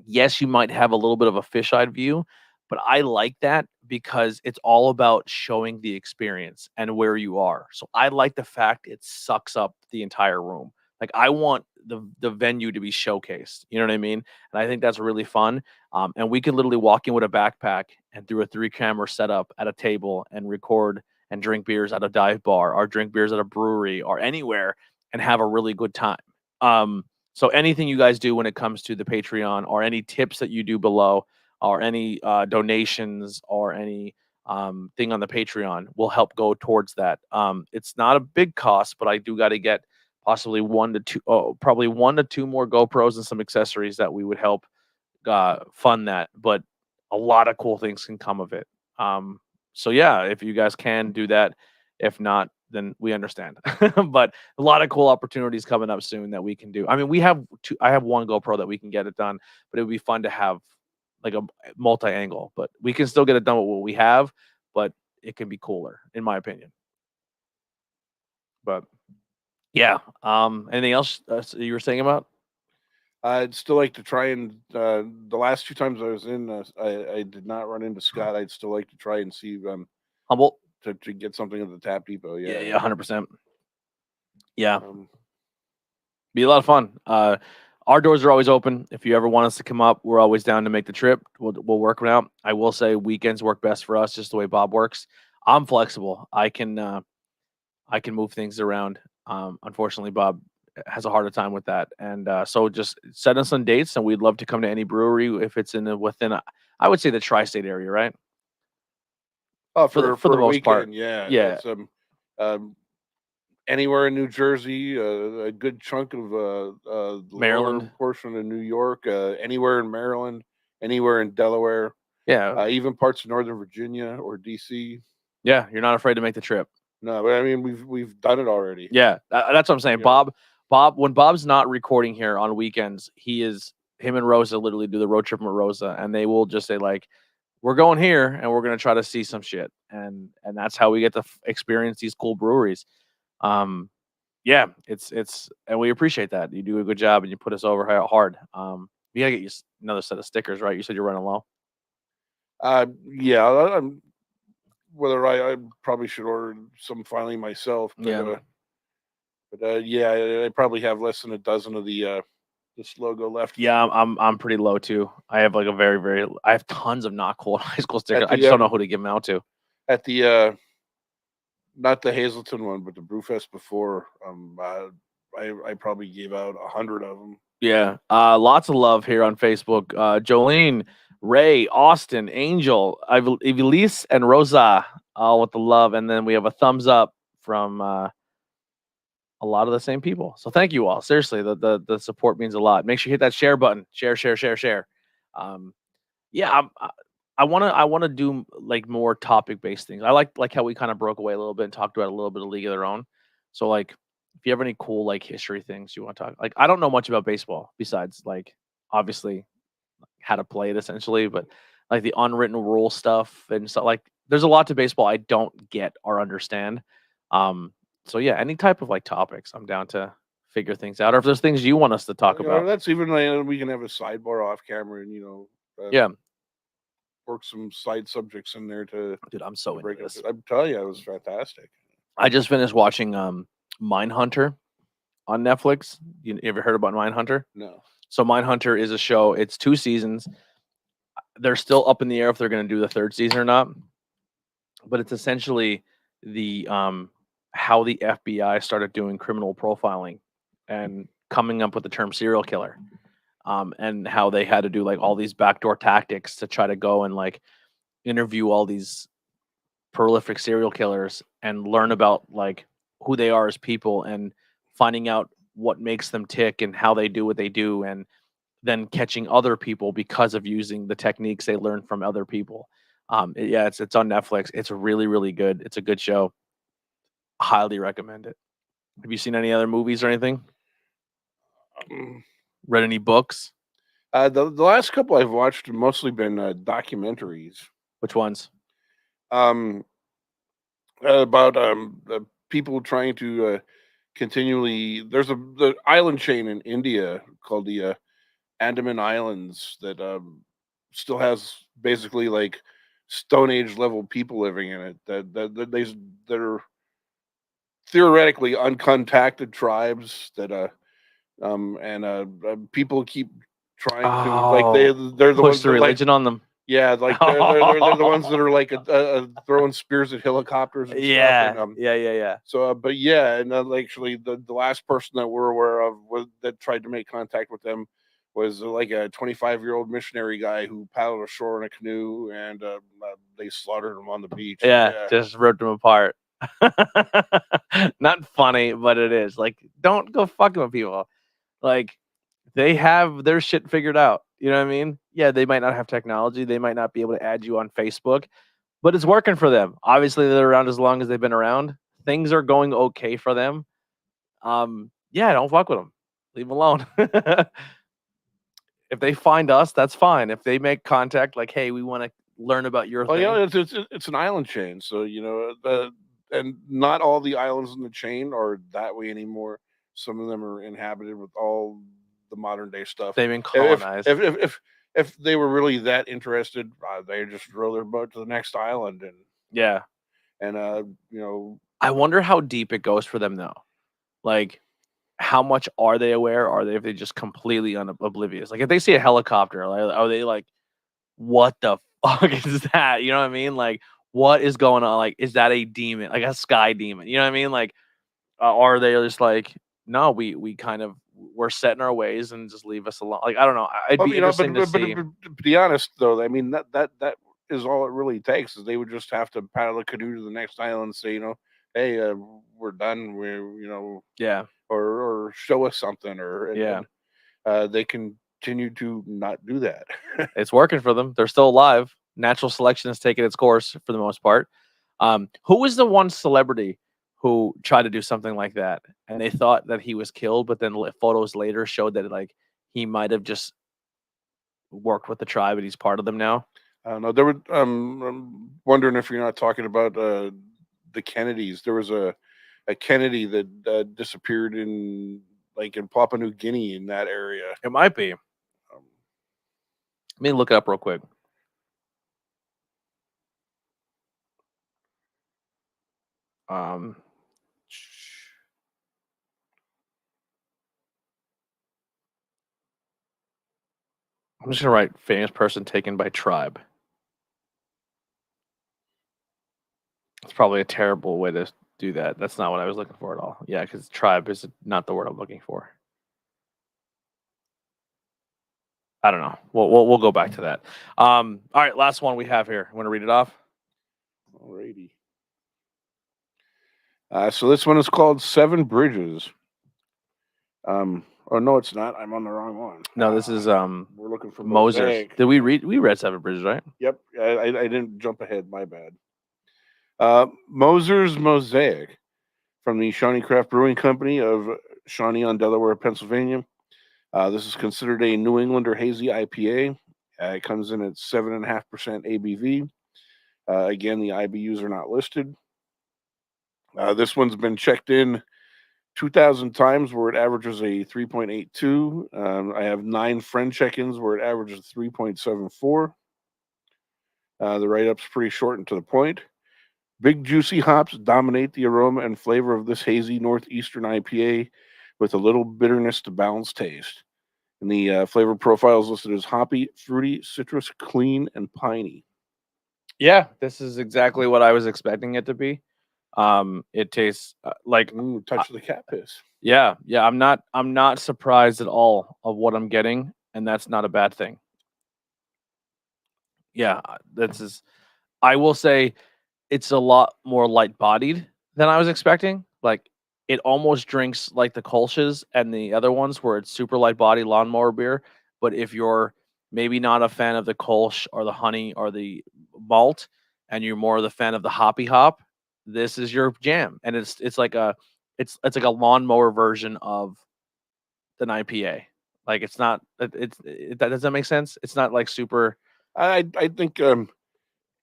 Yes, you might have a little bit of a fisheye view, but I like that because it's all about showing the experience and where you are. So I like the fact it sucks up the entire room. Like I want the venue to be showcased. You know what I mean? And I think that's really fun. And we could literally walk in with a backpack and through a 3-camera setup at a table and record and drink beers at a dive bar or drink beers at a brewery or anywhere and have a really good time. So anything you guys do when it comes to the Patreon or any tips that you do below or any donations or any thing on the Patreon will help go towards that. It's not a big cost, but I do got to get possibly probably 1 to 2 more GoPros and some accessories that we would help fund that. But a lot of cool things can come of it. So yeah, if you guys can do that, if not, then we understand. But a lot of cool opportunities coming up soon that we can do. I mean, I have 1 GoPro that we can get it done, but it would be fun to have like a multi-angle. But we can still get it done with what we have, but it can be cooler, in my opinion. But yeah. Anything else you were saying about? I'd still like to try and the last 2 times I was in, I did not run into Scott. I'd still like to try and see Humboldt to get something at the Tap Depot. Yeah, Yeah, 100%. Yeah, Um, be a lot of fun. Our doors are always open. If you ever want us to come up, we're always down to make the trip. We'll work it out. I will say weekends work best for us, just the way Bob works. I'm flexible. I can move things around. Unfortunately, Bob has a harder time with that, and so just set us some dates, and we'd love to come to any brewery if it's I would say the tri-state area, right? oh, For the for a most part, weekend, yeah. yeah. It's um anywhere in New Jersey, a good chunk of the lower Maryland. portion of New York, anywhere in Maryland, anywhere in Delaware, Yeah, even parts of Northern Virginia or DC. yeah. You're not afraid to make the trip. No, but I mean we've done it already. Yeah, that's what I'm saying. Yeah. When Bob's not recording here on weekends, him and Rosa literally do the road trip with Rosa, and they will just say like, "We're going here, and we're gonna try to see some shit," and that's how we get to experience these cool breweries. Um, yeah, and we appreciate that. You do a good job, and you put us over hard. We gotta get you another set of stickers, right? You said you're running low. Yeah, I'm whether I probably should order some finally myself, Yeah. but yeah, I probably have less than a dozen of this logo left. Yeah, I'm pretty low too. I have like a I have tons of not cool high school stickers. At I the just don't know who to give them out to. at the not the Hazleton one, but the Brewfest before. I probably gave out 100 of them. Yeah. Lots of love here on Facebook. Jolene, Ray, Austin, Angel, Ivelisse, and Rosa, all with the love. And then we have a thumbs up from a lot of the same people. So thank you all. Seriously, the support means a lot. Make sure you hit that share button. Share. Yeah, I wanna do like more topic based things. I like how we kind of broke away a little bit and talked about a little bit of League of Their Own. So like, if you have any cool like history things you want to talk, like I don't know much about baseball besides like obviously how to play it essentially, but like the unwritten rule stuff and stuff like there's a lot to baseball I don't get or understand. So yeah, any type of like topics, I'm down to figure things out. Or if there's things you want us to talk about, That's even like, we can have a sidebar off camera and yeah, work some side subjects in there to dude, I'm so into break up. this. I'm telling you, it was fantastic. I just finished watching Mindhunter on Netflix. You ever heard about Mindhunter? No. So Mindhunter is a show. It's 2 seasons. They're still up in the air if they're going to do the 3rd season or not. But it's essentially the how the FBI started doing criminal profiling and coming up with the term serial killer. And how they had to do like all these backdoor tactics to try to go and like interview all these prolific serial killers and learn about like who they are as people and finding out what makes them tick and how they do what they do and then catching other people because of using the techniques they learned from other people. Yeah, it's on Netflix. It's really, really good. It's a good show. Highly recommend it. Have you seen any other movies or anything? Read any books? The last couple I've watched have mostly been documentaries. Which ones? About people trying to continually. There's the island chain in India called the Andaman Islands that still has basically like Stone Age level people living in it. That are theoretically uncontacted tribes that And people keep trying to they're the push ones the that like religion on them. they're the ones that are like throwing spears at helicopters and stuff. And Yeah. but yeah, and actually the last person that we're aware of that tried to make contact with them was like a 25-year-old missionary guy who paddled ashore in a canoe, and they slaughtered him on the beach. Yeah, just ripped them apart. Not funny, but it is. Like, don't go fucking with people. Like, they have their shit figured out. You know what I mean? Yeah, they might not have technology. They might not be able to add you on Facebook, but it's working for them. Obviously, they're around as long as they've been around. Things are going okay for them. Yeah, don't fuck with them. Leave them alone. If they find us, that's fine. If they make contact, like, hey, we want to learn about your thing. Yeah, it's an island chain, so and not all the islands in the chain are that way anymore. Some of them are inhabited with all the modern day stuff. They've been colonized. If they were really that interested, they just row their boat to the next island, and I wonder how deep it goes for them though. Like, how much are they aware? Are they if they just completely oblivious? Like, if they see a helicopter, are they like, what the fuck is that? You know what I mean? Like, what is going on? Like, is that a demon? Like a sky demon? You know what I mean? Like, are they just like, no, we kind of we're set in our ways and just leave us alone? Like, I don't know. It'd be interesting to see. But to be honest, though, I mean that is all it really takes. Is they would just have to paddle a canoe to the next island and say, hey, we're done. Or show us something, they continue to not do that. It's working for them. They're still alive. Natural selection has taken its course for the most part. Who was the one celebrity who tried to do something like that, and they thought that he was killed, but then photos later showed that like he might have just worked with the tribe and he's part of them now? I don't know. There were. I'm wondering if you're not talking about the Kennedys. There was a Kennedy that disappeared in Papua New Guinea, in that area. It might be. Let me look it up real quick. I'm just gonna write famous person taken by tribe. It's probably a terrible way to do that. That's not what I was looking for at all. Yeah, because tribe is not the word I'm looking for. I don't know. We'll go back to that. All right, last one we have here. Want to read it off? Alrighty. So this one is called Seven Bridges. Oh no, it's not. I'm on the wrong one. No, this is we're looking for Mosier. Mosaic. Did we read Seven Bridges, right? Yep. I didn't jump ahead. My bad. Mosier's Mosaic from the Shawnee Craft Brewing Company of Shawnee on Delaware, Pennsylvania. This is considered a New England or hazy IPA. It comes in at 7.5% ABV. Again, the IBUs are not listed. This one's been checked in 2,000 times, where it averages a 3.82. I have 9 friend check-ins where it averages 3.74. The write-up's pretty short and to the point. Big juicy hops dominate the aroma and flavor of this hazy northeastern IPA, with a little bitterness to balance taste. And the flavor profile is listed as hoppy, fruity, citrus, clean, and piney. Yeah, this is exactly what I was expecting it to be. It tastes like touch of the cat piss. Yeah. I'm not surprised at all of what I'm getting, and that's not a bad thing. Yeah, I will say it's a lot more light-bodied than I was expecting. Like, it almost drinks like the Kolsch's and the other ones, where it's super light-bodied lawnmower beer. But if you're maybe not a fan of the Kolsch or the honey or the malt, and you're more the fan of the hoppy hop, this is your jam. And it's like a lawnmower version of an IPA. Like, it's not. Does that make sense? It's not like super. I think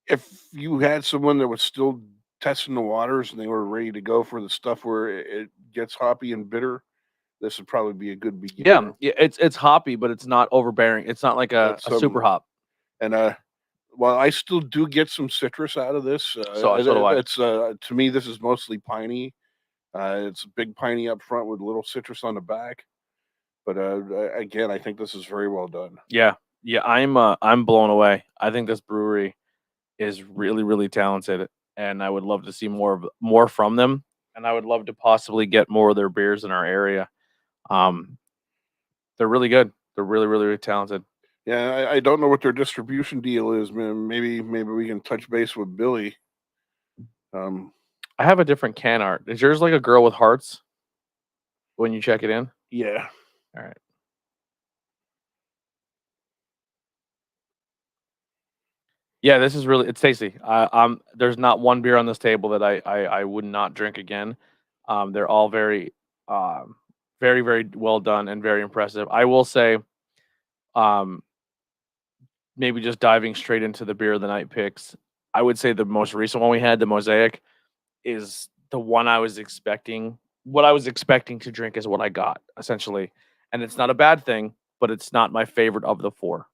if you had someone that was still testing the waters and they were ready to go for the stuff where it gets hoppy and bitter, this would probably be a good beginner. Yeah, it's hoppy, but it's not overbearing. It's not like a super hop. And while I still do get some citrus out of this, so do I. It's to me, this is mostly piney. It's big piney up front with a little citrus on the back. But again, I think this is very well done. Yeah, I'm blown away. I think this brewery is really, really talented, and I would love to see more from them, and I would love to possibly get more of their beers in our area. Um, they're really good. They're really, really, really talented. Yeah, I don't know what their distribution deal is, man. Maybe we can touch base with Billy. Um, I have a different can art. Is yours like a girl with hearts when you check it in? yeah. All right. Yeah, this is really it's tasty. There's not one beer on this table that I would not drink again. They're all um, very, very well done and very impressive. I will say, um, maybe just diving straight into the beer of the night picks. I would say the most recent one we had, the Mosaic, is the one I was expecting. What I was expecting to drink is what I got, essentially. And it's not a bad thing, but it's not my favorite of the four.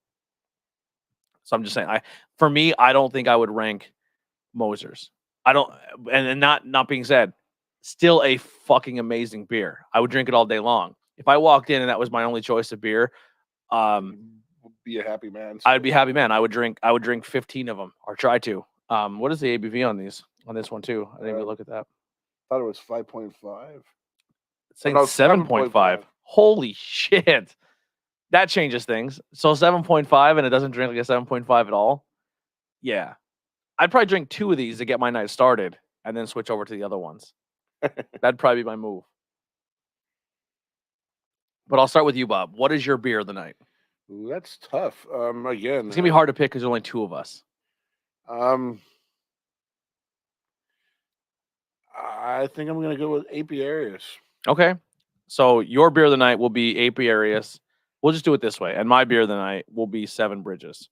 So I'm just saying, for me, I don't think I would rank Mosier's. I don't, and not being said, still a fucking amazing beer. I would drink it all day long. If I walked in and that was my only choice of beer, Be a happy man. I'd be a happy man. I would drink 15 of them or try to. What is the ABV on this one too? I didn't even look at that. Thought it was 5.5. It's saying 7.5. Holy shit. That changes things. So 7.5 and it doesn't drink like a 7.5 at all. Yeah. I'd probably drink 2 of these to get my night started and then switch over to the other ones. That'd probably be my move. But I'll start with you, Bob. What is your beer of the night? Ooh, that's tough. Again, It's gonna be hard to pick because there's only 2 of us. I think I'm gonna go with Apiarius. Okay. So your beer of the night will be Apiarius. We'll just do it this way. And my beer of the night will be Seven Bridges.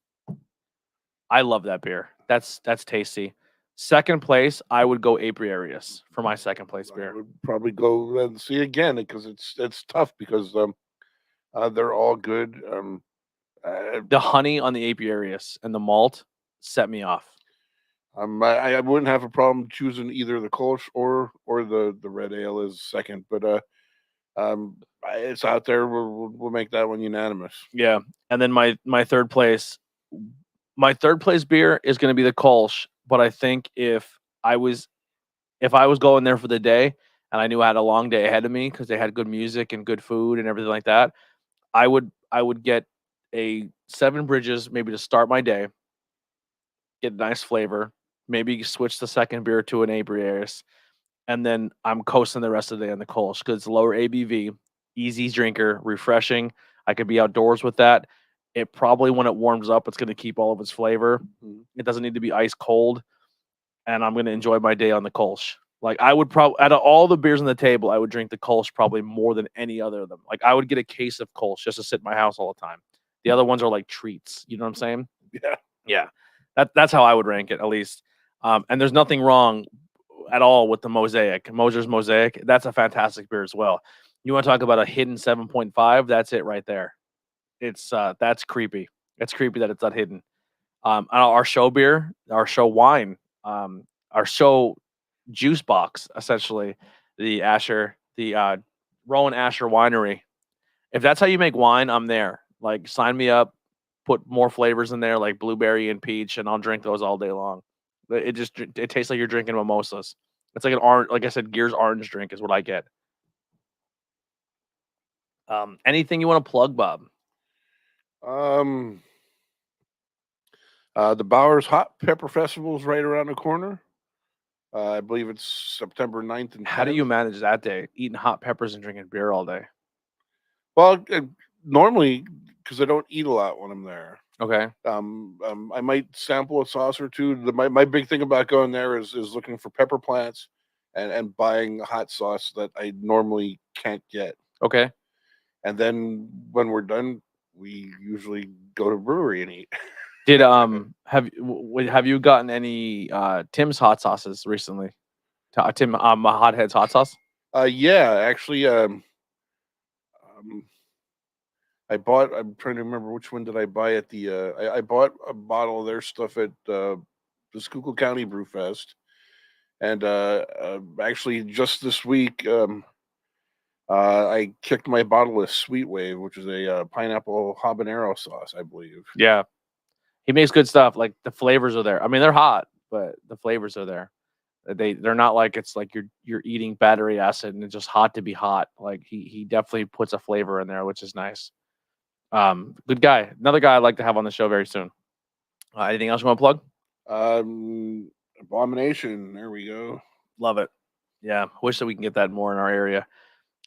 I love that beer. That's tasty. Second place, I would go Apiarius for my second place I beer. would probably go and see again because it's tough because they're all good. The honey on the Apiarius and the malt set me off. I wouldn't have a problem choosing either the Kolsch or the red ale as second, but it's out there. We'll make that one unanimous. Yeah. And then my third place beer is going to be the Kolsch, but I think if I was going there for the day and I knew I had a long day ahead of me because they had good music and good food and everything like that, I would get a Seven Bridges maybe to start my day, get nice flavor, maybe switch the second beer to an Apiarius, and then I'm coasting the rest of the day on the Kolsch because it's lower ABV, easy drinker, refreshing. I could be outdoors with that. It probably, when it warms up, it's going to keep all of its flavor. It doesn't need to be ice cold, and I'm going to enjoy my day on the Kolsch. Like, I would probably, out of all the beers on the table, I would drink the Kolsch probably more than any other of them. Like, I would get a case of Kolsch just to sit in my house all the time. The other ones are like treats. You know what I'm saying? Yeah. Yeah. That's how I would rank it, at least. And there's nothing wrong at all with the Mosaic. Mosier's Mosaic. That's a fantastic beer as well. You want to talk about a hidden 7.5? That's it right there. It's that's creepy. It's creepy that it's not hidden. And our show beer, our show wine, our show juice box, essentially, the Rowan Asher Winery. If that's how you make wine, I'm there. Like, sign me up. Put more flavors in there, like blueberry and peach, and I'll drink those all day long. It tastes like you're drinking mimosas. It's like an orange, like I said, Gear's orange drink is what I get. Anything you want to plug, Bob? The Bowers Hot Pepper Festival is right around the corner. I believe it's September 9th and 10th. How do you manage that day? Eating hot peppers and drinking beer all day? Well, normally, because I don't eat a lot when I'm there. Okay. I might sample a sauce or two. My big thing about going there is looking for pepper plants and buying hot sauce that I normally can't get. Okay. And then when we're done, we usually go to brewery and eat. Did have you gotten any Tim's hot sauces recently? Tim Hothead's hot sauce? Yeah, actually, I'm trying to remember which one did I buy at the I bought a bottle of their stuff at the Schuylkill County Brew Fest. And actually just this week I kicked my bottle of Sweet Wave, which is a pineapple habanero sauce, I believe. Yeah. He makes good stuff. Like the flavors are there. I mean, they're hot, but the flavors are there. They're not like it's like you're eating battery acid and it's just hot to be hot. Like he definitely puts a flavor in there, which is nice. Good guy. Another guy I'd like to have on the show very soon. Anything else you want to plug? Abomination. There we go. Love it. Yeah, wish that we can get that more in our area.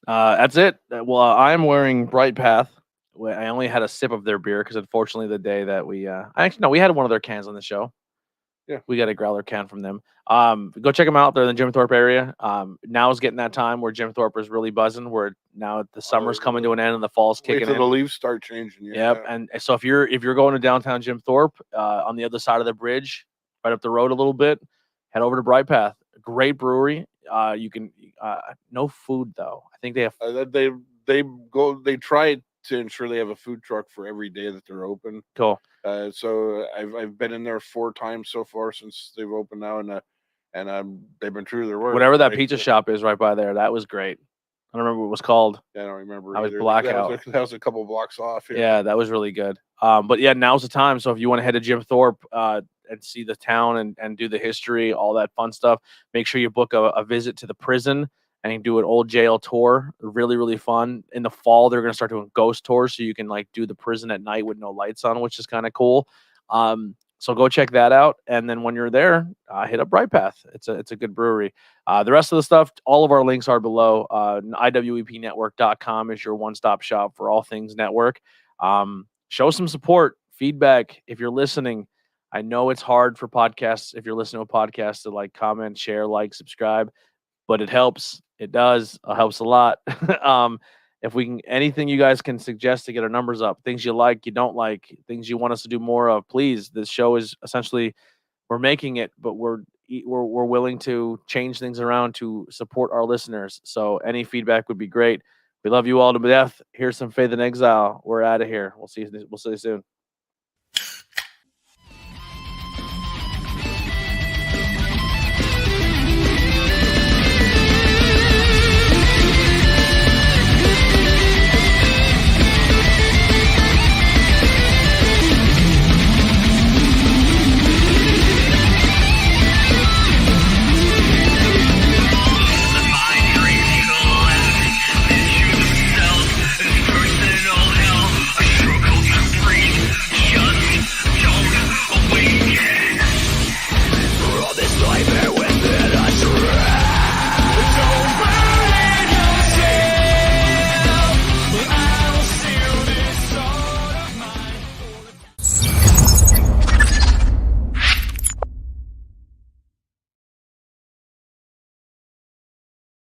That's it. Well, I'm wearing Bright Path. I only had a sip of their beer because unfortunately the day that we we had one of their cans on the show. Yeah. We got a growler can from them. Go check them out. They're in the Jim Thorpe area. Now is getting that time where Jim Thorpe is really buzzing, where now the summer's coming to an end and the fall's Wait kicking till in. the leaves start changing. Yep. And so if you're going to downtown Jim Thorpe, on the other side of the bridge, right up the road a little bit, head over to Bright Path. Great brewery. You can no food though. I think they have they try to ensure they have a food truck for every day that they're open. Cool. So I've been in there 4 times so far since they've opened now, and they've been true to their word. Whatever that pizza shop is right by there, that was great. I don't remember what it was called. Yeah, I don't remember. I was either. blackout. That was a couple blocks off. Yeah, that was really good. But yeah, now's the time. So if you want to head to Jim Thorpe and see the town and do the history, all that fun stuff, make sure you book a visit to the prison and do an old jail tour. Really, really fun. In the fall, they're going to start doing ghost tours, so you can like do the prison at night with no lights on, which is kind of cool. So go check that out. And then when you're there, hit up Bright Path. It's a good brewery. The rest of the stuff, all of our links are below. IWEPnetwork.com is your one-stop shop for all things network. Show some support, feedback if you're listening. I know it's hard for podcasts, if you're listening to a podcast, to like comment, share, like, subscribe, but it helps. It does. It helps a lot. If we can, anything you guys can suggest to get our numbers up, things you like, you don't like, things you want us to do more of, please. This show is essentially, we're making it, but we're willing to change things around to support our listeners. So any feedback would be great. We love you all to death. Here's some Faith in Exile. We're out of here. We'll see you soon.